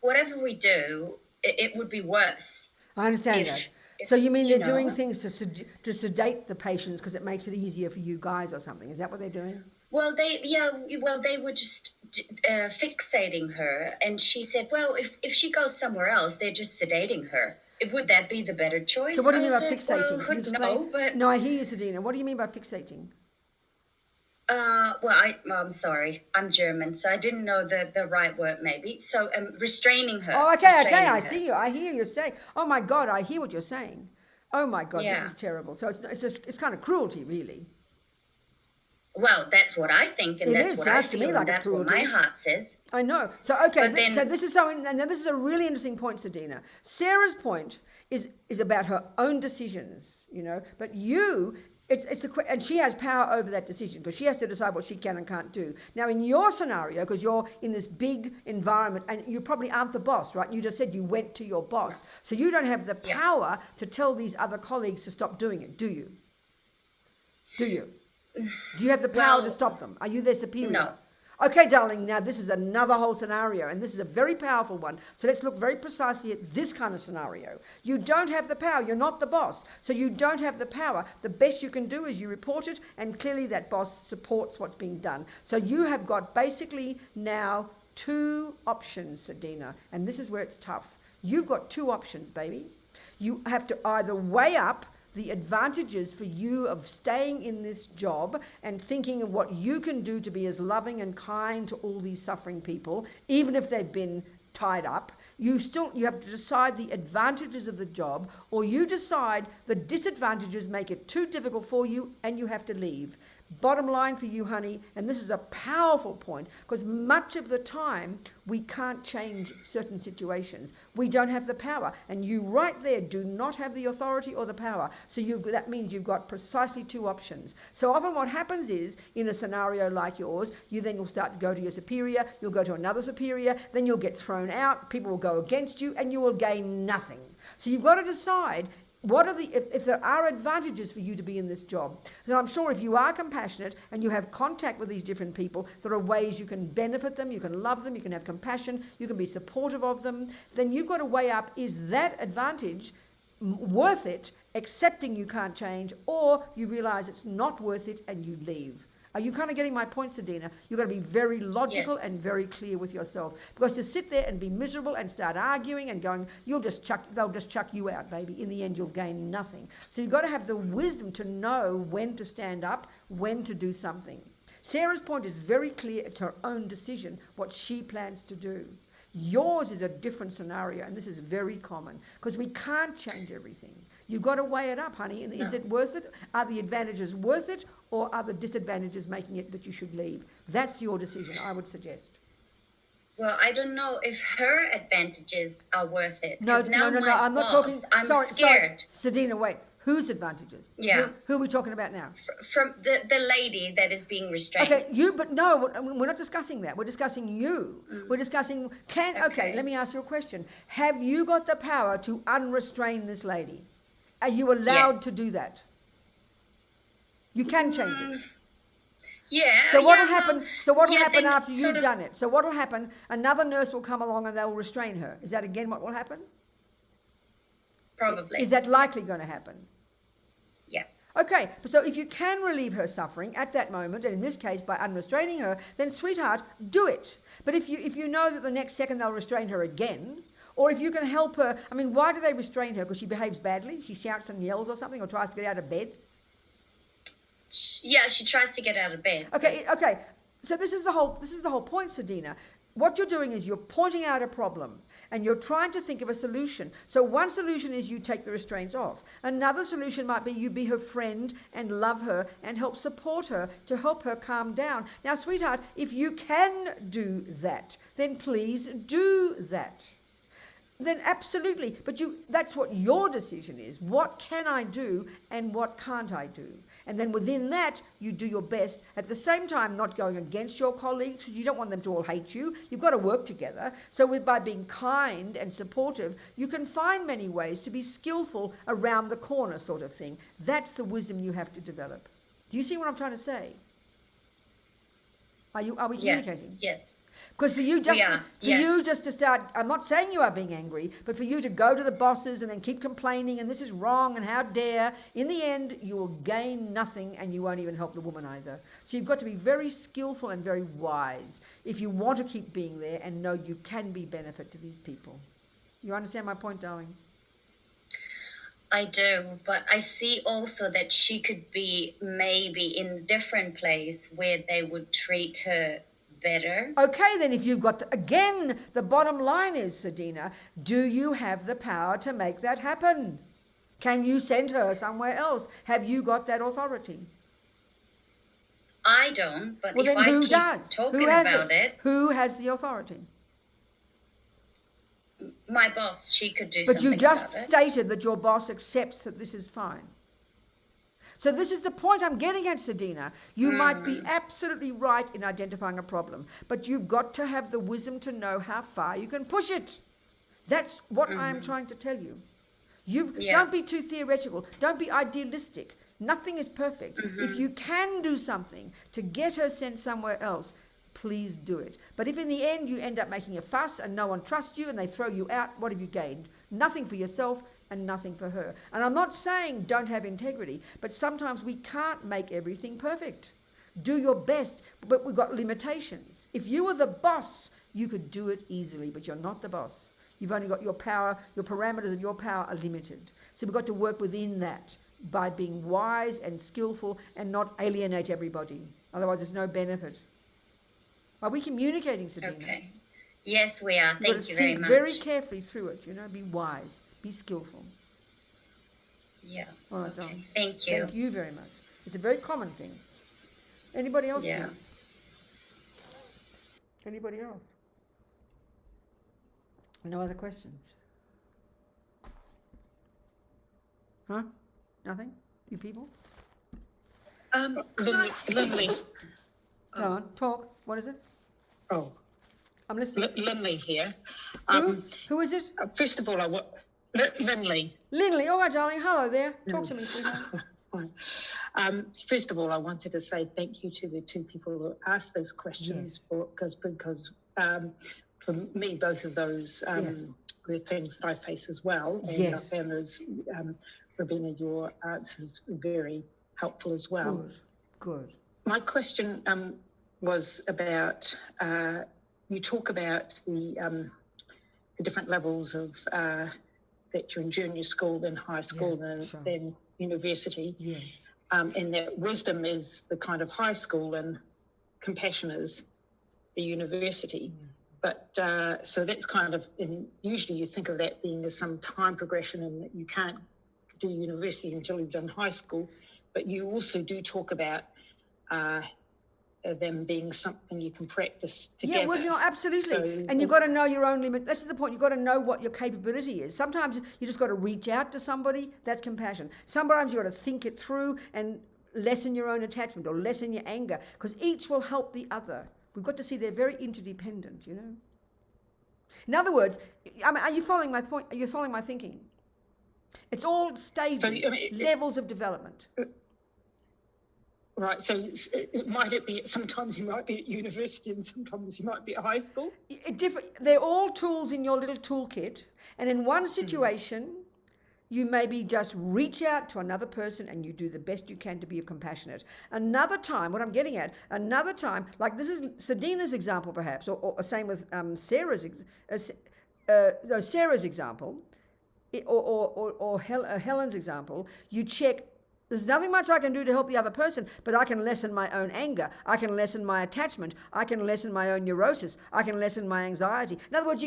whatever we do, it would be worse. I understand that. So you mean they're doing things to sedate the patients because it makes it easier for you guys or something? Is that what they're doing? Well, they were just fixating her. And she said, well, if she goes somewhere else, they're just sedating her. Would that be the better choice? So what do you mean by fixating? Well, no, but... No, I hear you, Sedina. What do you mean by fixating? Well, I'm sorry. I'm German, so I didn't know the right word maybe. So restraining her. Oh, okay. I see you. I hear you saying. Oh my God, I hear what you're saying. Oh my God, This is terrible. So it's kind of cruelty, really. Well, that's what I think, and that's what I feel, and that's what my heart says. I know. So okay, so this is and this is a really interesting point, Sedina. Sarah's point is about her own decisions, you know, but you. And she has power over that decision because she has to decide what she can and can't do. Now, in your scenario, because you're in this big environment and you probably aren't the boss, right? You just said you went to your boss. So you don't have the power to tell these other colleagues to stop doing it, do you? Do you? Do you have the power to stop them? Are you their superior? No. Okay, darling, now this is another whole scenario, and this is a very powerful one. So let's look very precisely at this kind of scenario. You don't have the power. You're not the boss. So you don't have the power. The best you can do is you report it, and clearly that boss supports what's being done. So you have got basically now two options, Sedina, and this is where it's tough. You've got two options, baby. You have to either weigh up the advantages for you of staying in this job and thinking of what you can do to be as loving and kind to all these suffering people, even if they've been tied up. You have to decide the advantages of the job, or you decide the disadvantages make it too difficult for you and you have to leave. Bottom line for you, honey, and this is a powerful point, because much of the time we can't change certain situations. We don't have the power, and you right there do not have the authority or the power. So that means you've got precisely two options. So often what happens is, in a scenario like yours, you'll start to go to your superior, you'll go to another superior, then you'll get thrown out, people will go against you, and you will gain nothing. So you've got to decide, what are if there are advantages for you to be in this job? So I'm sure if you are compassionate and you have contact with these different people, there are ways you can benefit them, you can love them, you can have compassion, you can be supportive of them. Then you've got to weigh up, is that advantage worth it, accepting you can't change, or you realize it's not worth it and you leave? Are you kind of getting my point, Sedina? You've got to be very logical and very clear with yourself. Because to sit there and be miserable and start arguing and going, they'll just chuck you out, baby. In the end, you'll gain nothing. So you've got to have the wisdom to know when to stand up, when to do something. Sarah's point is very clear. It's her own decision, what she plans to do. Yours is a different scenario, and this is very common, because we can't change everything. You've got to weigh it up, honey. And is it worth it? Are the advantages worth it, or are the disadvantages making it that you should leave? That's your decision, I would suggest. Well, I don't know if her advantages are worth it. No, I'm not talking. I'm scared. Sedina, wait. Whose advantages? Yeah. Who are we talking about now? From the lady that is being restrained. Okay, but no, we're not discussing that. We're discussing you. We're discussing, okay, let me ask you a question. Have you got the power to unrestrain this lady? Are you allowed to do that? You can change it. Yeah. So what'll yeah, happen? well, So what'll yeah, happen then after sort you've of- done it? So what'll happen? Another nurse will come along and they'll restrain her. Is that again what will happen? Probably. Is that likely going to happen? Yeah. Okay, so if you can relieve her suffering at that moment, and in this case by unrestraining her, then sweetheart, do it. But if you know that the next second they'll restrain her again, or if you can help her, I mean, why do they restrain her? Because she behaves badly? She shouts and yells or something, or tries to get out of bed? Yeah, she tries to get out of bed. Okay. So this is the whole point, Sadina. What you're doing is you're pointing out a problem and you're trying to think of a solution. So one solution is you take the restraints off. Another solution might be you be her friend and love her and help support her to help her calm down. Now, sweetheart, if you can do that, then please do that. Then absolutely. But that's what your decision is. What can I do and what can't I do? And then within that, you do your best. At the same time, not going against your colleagues. You don't want them to all hate you. You've got to work together. So by being kind and supportive, you can find many ways to be skillful around the corner sort of thing. That's the wisdom you have to develop. Do you see what I'm trying to say? Are we communicating? Yes. Because for you just to start, I'm not saying you are being angry, but for you to go to the bosses and then keep complaining and this is wrong and how dare, in the end you will gain nothing and you won't even help the woman either. So you've got to be very skillful and very wise if you want to keep being there and know you can be benefit to these people. You understand my point, darling? I do, but I see also that she could be maybe in a different place where they would treat her better. Okay, then if you've got, again, the bottom line is, Sadina, do you have the power to make that happen? Can you send her somewhere else? Have you got that authority? I don't, but Well, if then I who keep does? talking Who has about it, who has the authority? my boss, she could do But something you just about it. stated that your boss accepts that this is fine. So this is the point I'm getting at, Sadina. You might be absolutely right in identifying a problem, but you've got to have the wisdom to know how far you can push it. That's what I'm trying to tell you. Don't be too theoretical. Don't be idealistic. Nothing is perfect. If you can do something to get her sent somewhere else, please do it. But if in the end you end up making a fuss and no one trusts you and they throw you out, what have you gained? Nothing for yourself and nothing for her. And I'm not saying don't have integrity, but sometimes we can't make everything perfect. Do your best, but we've got limitations. If you were the boss, you could do it easily, but you're not the boss. You've only got your power, your parameters of your power are limited. So we've got to work within that by being wise and skillful and not alienate everybody. Otherwise, there's no benefit. Are we communicating, Sabina? Okay. Yes, we are. Thank you very think much. very carefully through it, be wise, be skillful. Yeah. All right, Okay. darling. Thank you. Thank you very much. It's a very common thing. Anybody else, Yeah. please? Anybody else? No other questions? Huh? Nothing? You people? Lindley. Go on, talk. What is it? Oh, I'm listening. Lindley here. Who is it? First of all, Lindley. Linley. All right, darling. Hello there. Talk to me, sweetheart. First of all, I wanted to say thank you to the two people who asked those questions because for me, both of those were things that I face as well. And Yes. I found those, Robina, your answers were very helpful as well. Good. My question was about, you talk about the different levels of that you're in junior school, then high school, then university. Yeah. And that wisdom is the kind of high school and compassion is the university. But so that's kind of, usually you think of that being as some time progression and that you can't do university until you've done high school. But you also do talk about them being something you can practice together. Yeah, well, absolutely. So, and you've got to know your own limit. This is the point. You've got to know what your capability is. Sometimes you just got to reach out to somebody. That's compassion. Sometimes you've got to think it through and lessen your own attachment or lessen your anger, because each will help the other. We've got to see they're very interdependent, In other words, are you following my point? Are you following my thinking? It's all stages, levels of development. Right, so sometimes you might be at university and sometimes you might be at high school? They're all tools in your little toolkit. And in one situation, you maybe just reach out to another person and you do the best you can to be compassionate. Another time, what I'm getting at, like this is Sadina's example perhaps, or same with Sarah's example, or Helen's example, you check. There's nothing much I can do to help the other person, but I can lessen my own anger. I can lessen my attachment. I can lessen my own neurosis. I can lessen my anxiety. In other words,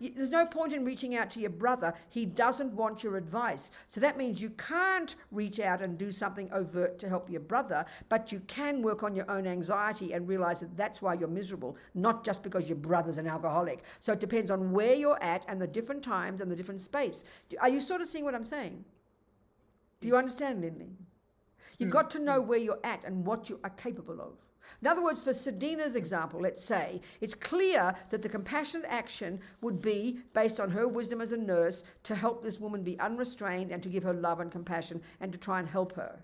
there's no point in reaching out to your brother. He doesn't want your advice. So that means you can't reach out and do something overt to help your brother, but you can work on your own anxiety and realize that that's why you're miserable, not just because your brother's an alcoholic. So it depends on where you're at and the different times and the different space. Are you sort of seeing what I'm saying? Do you understand, Lindley? You've got to know where you're at and what you are capable of. In other words, for Sadina's example, let's say, it's clear that the compassionate action would be based on her wisdom as a nurse to help this woman be unrestrained and to give her love and compassion and to try and help her.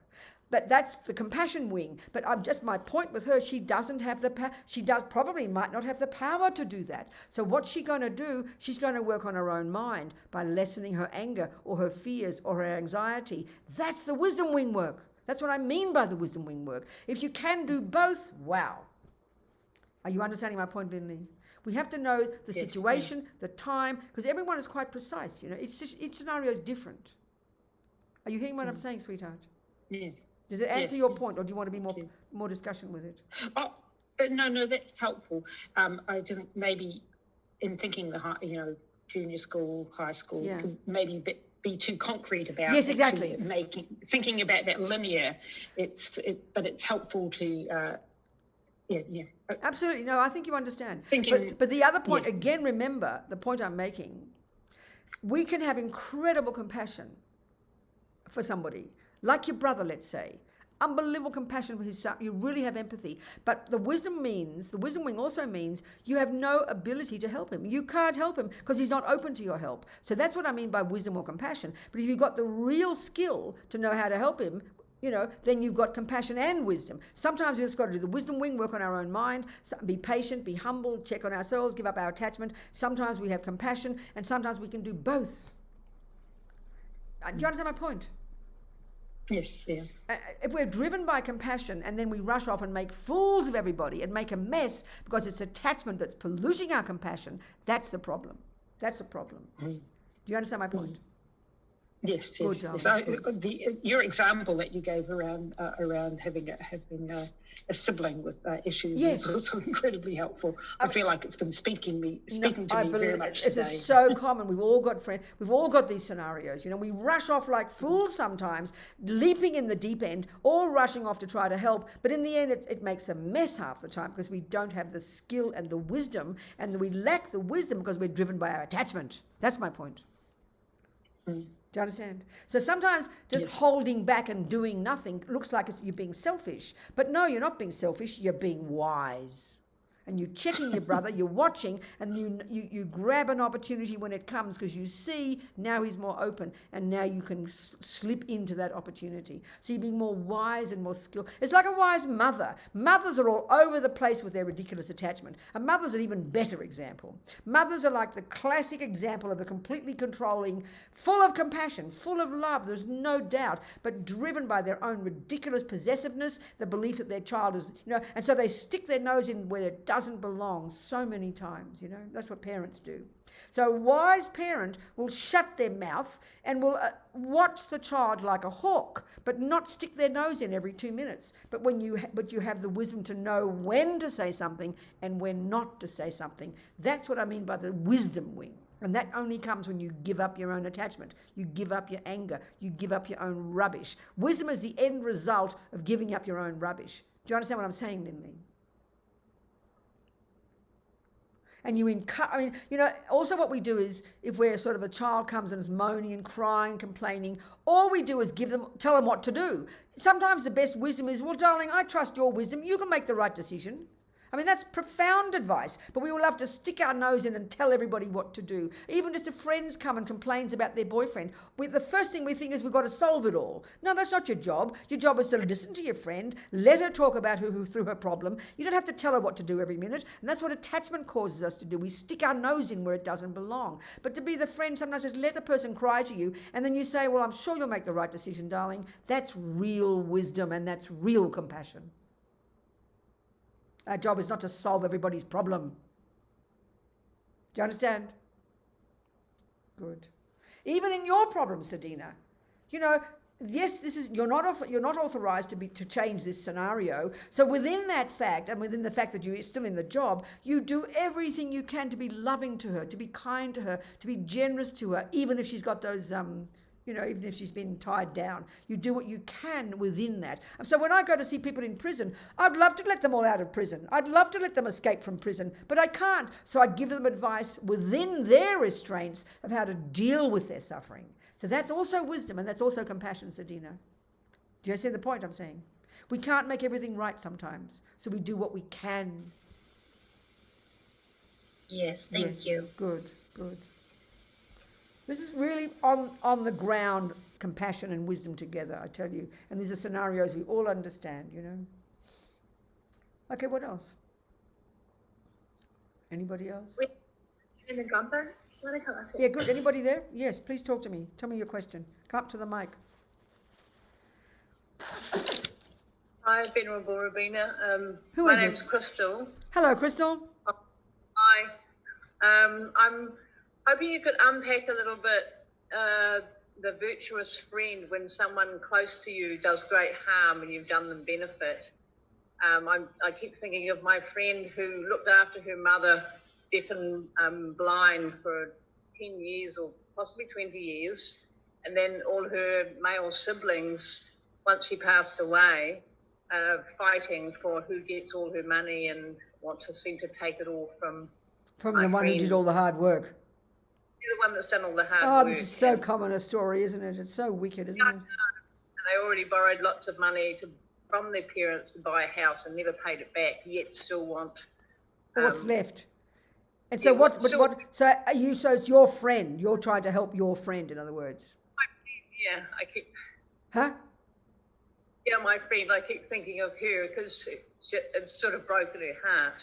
But that's the compassion wing. But my point with her, she doesn't have the power. Might not have the power to do that. So what's she going to do? She's going to work on her own mind by lessening her anger or her fears or her anxiety. That's the wisdom wing work. That's what I mean by the wisdom wing work. If you can do both, wow. Are you understanding my point, Lindley? We have to know the situation, the time, because everyone is quite precise. Each scenario is different. Are you hearing what I'm saying, sweetheart? Yes. Does it answer your point, or do you want to be more discussion with it? Oh, no, that's helpful. I think maybe in thinking junior school, high school, could maybe be too concrete about. Yes, exactly. Thinking about that linear. But it's helpful to. Absolutely. No, I think you understand. Thinking, but the other point, again, remember the point I'm making. We can have incredible compassion for somebody. Like your brother, let's say, unbelievable compassion for his son. You really have empathy. But the wisdom wing also means you have no ability to help him. You can't help him because he's not open to your help. So that's what I mean by wisdom or compassion. But if you've got the real skill to know how to help him, then you've got compassion and wisdom. Sometimes we've just got to do the wisdom wing, work on our own mind, be patient, be humble, check on ourselves, give up our attachment. Sometimes we have compassion, and sometimes we can do both. Do you understand my point? Yes, yeah. If we're driven by compassion and then we rush off and make fools of everybody and make a mess because it's attachment that's polluting our compassion, that's the problem. That's the problem. Do you understand my point? Yes. Good, your example that you gave around having a sibling with issues is also incredibly helpful. I feel like it's been speaking to me very much today. This is so common. We've all got friends. We've all got these scenarios. We rush off like fools sometimes, leaping in the deep end, all rushing off to try to help. But in the end, it makes a mess half the time because we don't have the skill and the wisdom, and we lack the wisdom because we're driven by our attachment. That's my point. Do you understand? So sometimes just holding back and doing nothing looks like you're being selfish. But no, you're not being selfish. You're being wise. And you're checking your brother, you're watching, and you grab an opportunity when it comes because you see now he's more open, and now you can slip into that opportunity. So you're being more wise and more skilled. It's like a wise mother. Mothers are all over the place with their ridiculous attachment. A mother's an even better example. Mothers are like the classic example of the completely controlling, full of compassion, full of love, there's no doubt, but driven by their own ridiculous possessiveness, the belief that their child is, and so they stick their nose in where it doesn't belong so many times. That's what parents do. So a wise parent will shut their mouth and will watch the child like a hawk, but not stick their nose in every 2 minutes. But you have the wisdom to know when to say something and when not to say something. That's what I mean by the wisdom wing. And that only comes when you give up your own attachment, you give up your anger, you give up your own rubbish. Wisdom is the end result of giving up your own rubbish. Do you understand what I'm saying, Lindley? And also what we do is, if we're sort of a child comes and is moaning and crying, complaining, all we do is tell them what to do. Sometimes the best wisdom is, well, darling, I trust your wisdom. You can make the right decision. I mean, that's profound advice, but we all love to stick our nose in and tell everybody what to do. Even just if friends come and complains about their boyfriend, the first thing we think is we've got to solve it all. No, that's not your job. Your job is to listen to your friend, let her talk about who through her problem. You don't have to tell her what to do every minute, and that's what attachment causes us to do. We stick our nose in where it doesn't belong. But to be the friend sometimes says, let the person cry to you, and then you say, well, I'm sure you'll make the right decision, darling. That's real wisdom, and that's real compassion. Our job is not to solve everybody's problem. Do you understand? Good. Even in your problem, Sadina, yes, you're not authorized to change this scenario. So within that fact, and within the fact that you're still in the job, you do everything you can to be loving to her, to be kind to her, to be generous to her, even if she's got those even if she's been tied down. You do what you can within that. And so when I go to see people in prison, I'd love to let them all out of prison. I'd love to let them escape from prison, but I can't. So I give them advice within their restraints of how to deal with their suffering. So that's also wisdom, and that's also compassion, Sadina. Do you understand the point I'm saying? We can't make everything right sometimes, so we do what we can. Yes, thank you. Good. This is really on the ground, compassion and wisdom together, I tell you. And these are scenarios we all understand, Okay, what else? Anybody else? In the Tangpa? Yeah, good. Anybody there? Yes, please talk to me. Tell me your question. Come up to the mic. Hi, Venerable Robina. Who my is it? name's Crystal. Hello, Crystal. Hi. I'm hoping you could unpack a little bit the virtuous friend when someone close to you does great harm and you've done them benefit. I keep thinking of my friend who looked after her mother, deaf and blind, for 10 years or possibly 20 years, and then all her male siblings, once she passed away, fighting for who gets all her money and want to seem to take it all from the my one who friend. did all the hard work. You're the one that's done all the hard work. This is so common a story, isn't it? It's so wicked, isn't it? And they already borrowed lots of money from their parents to buy a house and never paid it back, yet still want What's left? And so so it's your friend. You're trying to help your friend, in other words. Yeah, I keep. Huh? Yeah, my friend. I keep thinking of her because it's sort of broken her heart.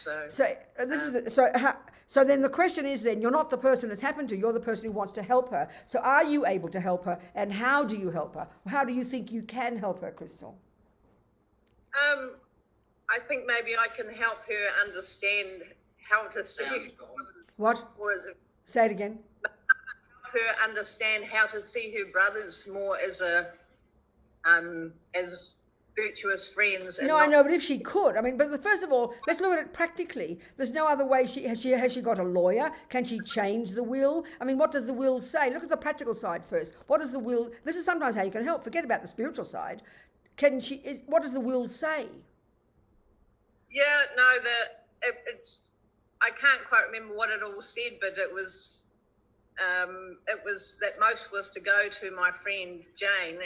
So then the question is, then you're not the person it's happened to. You're the person who wants to help her. So are you able to help her? And how do you help her? How do you think you can help her, Crystal? I think maybe I can help her understand how to see. What? Or is it Say it again. help her understand how to see her brothers more as as virtuous friends? And No, I know, but if she could, but first of all, let's look at it practically. There's no other way. Has she got a lawyer? Can she change the will? What does the will say? Look at the practical side first. What does the will? This is sometimes how you can help. Forget about the spiritual side. What does the will say? Yeah, no, it's. I can't quite remember what it all said, but it was that most was to go to my friend Jane.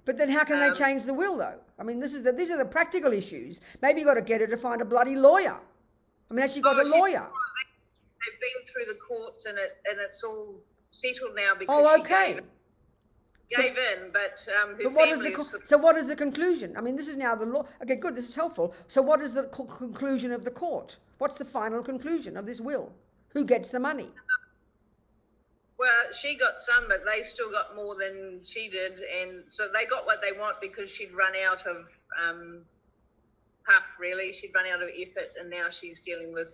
But then how can they change the will, though? These are the practical issues. Maybe you've got to get her to find a bloody lawyer. Has she got a lawyer? They've been through the courts and it's all settled now because okay. She gave in, but her but what family is so what is the conclusion? This is now the law. Okay, good, this is helpful. So what is the conclusion of the court? What's the final conclusion of this will? Who gets the money? Well, she got some, but they still got more than she did, and so they got what they want because she'd run out of puff, really. She'd run out of effort, and now she's dealing with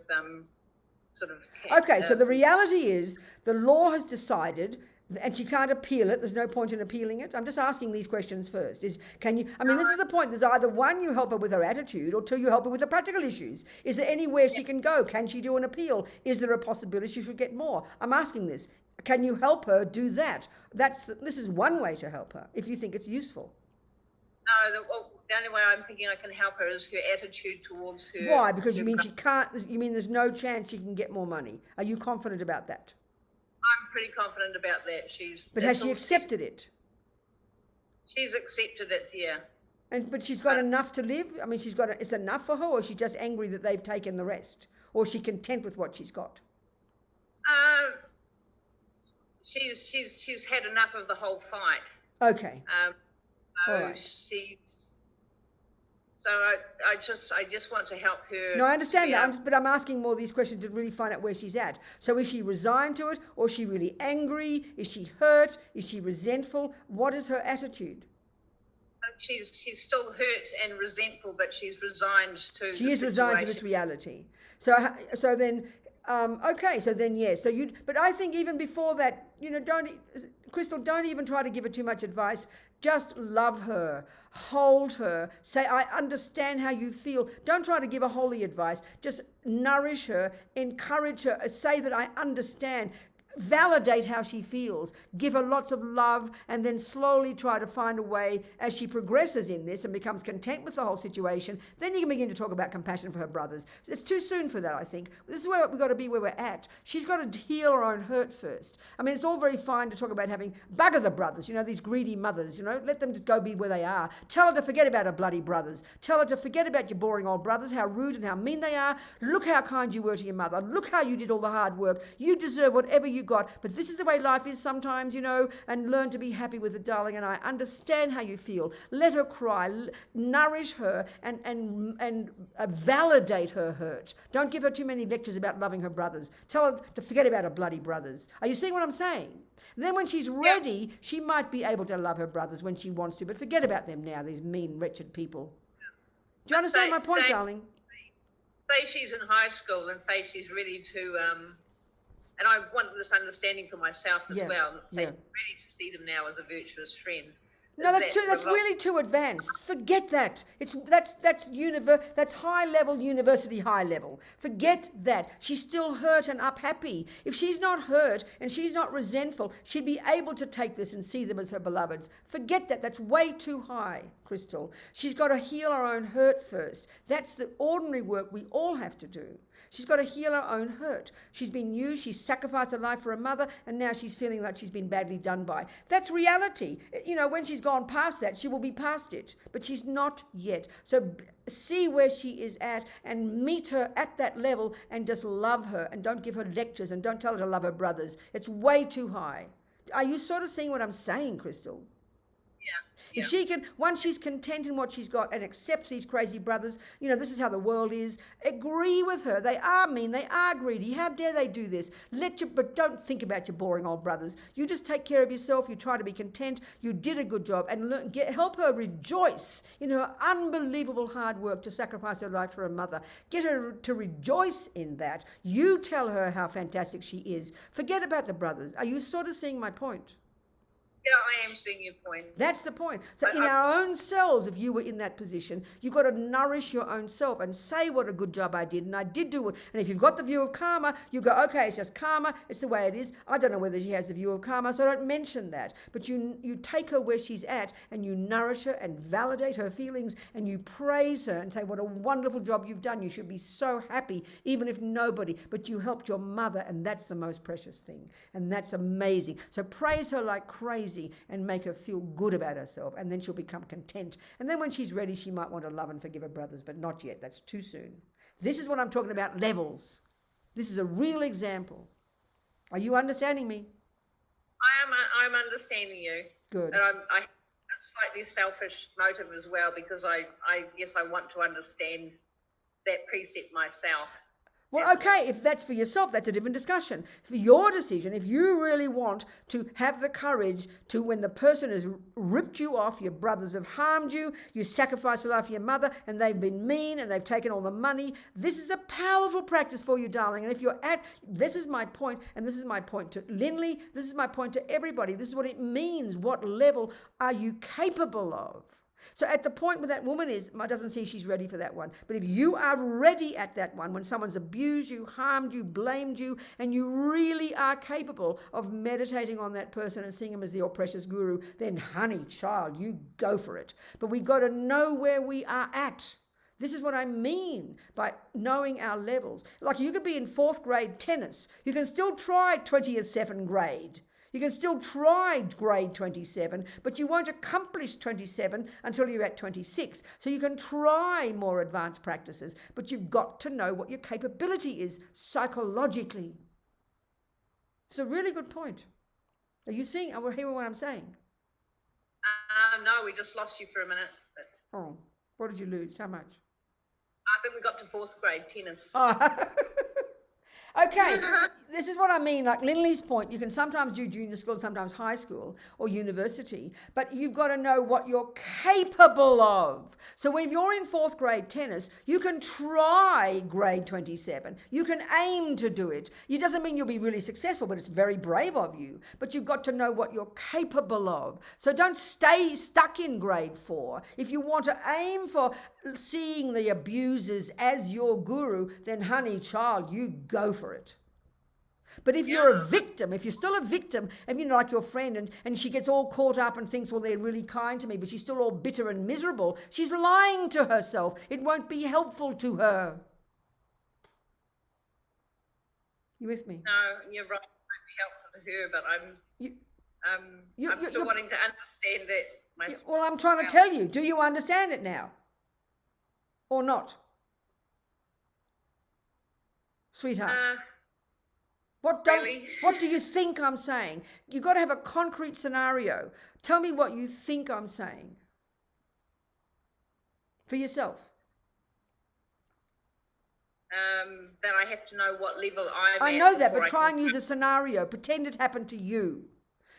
sort of... Okay, so the reality is the law has decided, and she can't appeal it. There's no point in appealing it. I'm just asking these questions first. This is the point. There's either one, you help her with her attitude, or two, you help her with the practical issues. Is there anywhere she can go? Can she do an appeal? Is there a possibility she should get more? I'm asking this. Can you help her do that? This is one way to help her, if you think it's useful. No, the only way I'm thinking I can help her is her attitude towards her. Why? Because you mean she can't, you mean there's no chance she can get more money. Are you confident about that? I'm pretty confident about that. But has she accepted it? She's accepted it, yeah. But she's got enough to live. I mean, it's enough for her, or she's just angry that they've taken the rest, or is she content with what she's got? She's had enough of the whole fight. Okay. So All right. I just want to help her. No, I understand that, but I'm asking more of these questions to really find out where she's at. So is she resigned to it, or is she really angry? Is she hurt? Is she resentful? What is her attitude? She's still hurt and resentful, but she's resigned to. She is resigned to this reality. So then, okay. So then, yes. But I think even before that, Crystal, don't even try to give her too much advice. Just love her, hold her, say, I understand how you feel. Don't try to give her holy advice. Just nourish her, encourage her, say that I understand. Validate how she feels, give her lots of love, and then slowly try to find a way as she progresses in this and becomes content with the whole situation. Then you can begin to talk about compassion for her brothers. It's too soon for that, I think. This is where we've got to be, where we're at. She's got to heal her own hurt first. I mean, it's all very fine to talk about having bugger the brothers, these greedy mothers, let them just go be where they are. Tell her to forget about her bloody brothers. Tell her to forget about your boring old brothers, how rude and how mean they are. Look how kind you were to your mother. Look how you did all the hard work. You deserve whatever you got, but this is the way life is sometimes, and learn to be happy with it, darling, and I understand how you feel. Let her cry, nourish her, and validate her hurt. Don't give her too many lectures about loving her brothers. Tell her to forget about her bloody brothers. Are you seeing what I'm saying? And then when she's ready, she might be able to love her brothers when she wants to, but forget about them now, these mean, wretched people. Do you understand my point, darling? Say she's in high school and say she's ready to... and I want this understanding for myself as well. Say, ready to see them now as a virtuous friend. No, that's really too advanced. Forget that. That's high level, university high level. Forget that. She's still hurt and unhappy. If she's not hurt and she's not resentful, she'd be able to take this and see them as her beloveds. Forget that. That's way too high, Crystal. She's got to heal her own hurt first. That's the ordinary work we all have to do. She's got to heal her own hurt. She's been used, she's sacrificed her life for her mother, and now she's feeling like she's been badly done by. That's reality. When she's gone past that, she will be past it. But she's not yet. So see where she is at and meet her at that level and just love her, and don't give her lectures and don't tell her to love her brothers. It's way too high. Are you sort of seeing what I'm saying, Crystal? If she can, once she's content in what she's got and accepts these crazy brothers, this is how the world is, agree with her. They are mean, they are greedy. How dare they do this? But don't think about your boring old brothers. You just take care of yourself. You try to be content. You did a good job, and help her rejoice in her unbelievable hard work to sacrifice her life for her mother. Get her to rejoice in that. You tell her how fantastic she is. Forget about the brothers. Are you sort of seeing my point? Yeah, I am seeing your point. That's the point. So in our own selves, if you were in that position, you've got to nourish your own self and say what a good job I did, and I did do it. And if you've got the view of karma, you go, okay, it's just karma, it's the way it is. I don't know whether she has the view of karma, so I don't mention that. But you take her where she's at, and you nourish her and validate her feelings, and you praise her and say, what a wonderful job you've done. You should be so happy, even if nobody, but you helped your mother, and that's the most precious thing. And that's amazing. So praise her like crazy and make her feel good about herself, and then she'll become content. And then when she's ready, she might want to love and forgive her brothers, but not yet. That's too soon. This is what I'm talking about, levels. This is a real example. Are you understanding me? I'm understanding you. Good. And I have a slightly selfish motive as well, because I guess I want to understand that precept myself. Well, okay, if that's for yourself, that's a different discussion. For your decision, if you really want to have the courage to, when the person has ripped you off, your brothers have harmed you, you sacrificed your life for your mother, and they've been mean, and they've taken all the money, this is a powerful practice for you, darling. And if you're this is my point, and this is my point to Lindley, this is my point to everybody, this is what it means. What level are you capable of? So at the point where that woman is, I doesn't see she's ready for that one. But if you are ready at that one, when someone's abused you, harmed you, blamed you, and you really are capable of meditating on that person and seeing him as your precious guru, then honey, child, you go for it. But we got to know where we are at. This is what I mean by knowing our levels. Like you could be in 4th grade tennis. You can still try 20th 7th grade. You can still try grade 27, but you won't accomplish 27 until you're at 26. So you can try more advanced practices, but you've got to know what your capability is psychologically. It's a really good point. Are you seeing? Are you hearing what I'm saying? No, we just lost you for a minute. But Oh, what did you lose? How much? I think we got to 4th grade tennis. Oh. Okay, this is what I mean, like Linley's point, you can sometimes do junior school, sometimes high school or university, but you've got to know what you're capable of. So if you're in 4th grade tennis, you can try grade 27. You can aim to do it. It doesn't mean you'll be really successful, but it's very brave of you. But you've got to know what you're capable of. So don't stay stuck in grade 4. If you want to aim for seeing the abusers as your guru, then honey child, you go for it. But if you're a victim, if you're still a victim, and you know, like your friend, and she gets all caught up and thinks, well, they're really kind to me, but she's still all bitter and miserable, she's lying to herself. It won't be helpful to her. You with me? No, you're right. It might be helpful to her, but I'm still wanting to understand it myself. Well, I'm trying to tell you, do you understand it now? Or not? Sweetheart. What do you think I'm saying? You've got to have a concrete scenario. Tell me what you think I'm saying. For yourself. Then I have to know what level I'm at. I know that, but try and use a scenario. Pretend it happened to you.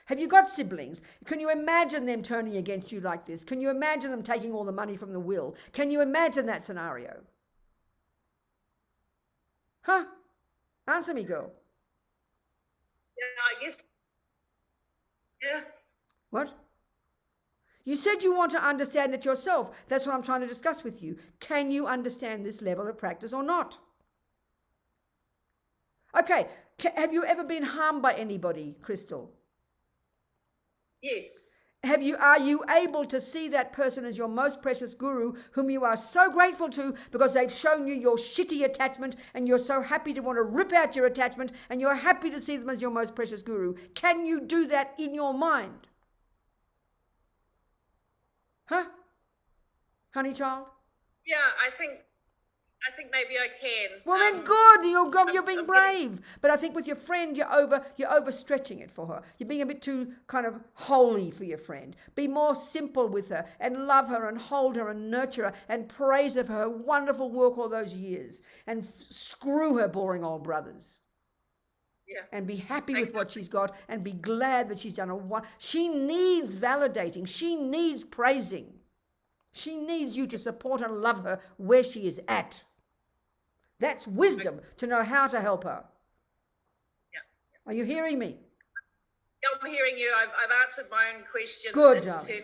Have you got siblings? Can you imagine them turning against you like this? Can you imagine them taking all the money from the will? Can you imagine that scenario? Huh? Answer me, girl. Yeah, I guess. Yeah. What? You said you want to understand it yourself. That's what I'm trying to discuss with you. Can you understand this level of practice or not? Okay. Have you ever been harmed by anybody, Crystal? Yes. Are you able to see that person as your most precious guru, whom you are so grateful to because they've shown you your shitty attachment, and you're so happy to want to rip out your attachment, and you're happy to see them as your most precious guru? Can you do that in your mind? Huh? Honey child? Yeah, I think maybe I can. Well, then good. You're being brave. But I think with your friend, you're overstretching it for her. You're being a bit too kind of holy for your friend. Be more simple with her and love her and hold her and nurture her and praise her for her wonderful work all those years. And screw her boring old brothers. Yeah. And be happy with what she's got and be glad that she's done she needs validating. She needs praising. She needs you to support and love her where she is at. That's wisdom, to know how to help her. Yeah. Are you hearing me? Yeah, I'm hearing you. I've answered my own question. Good, darling.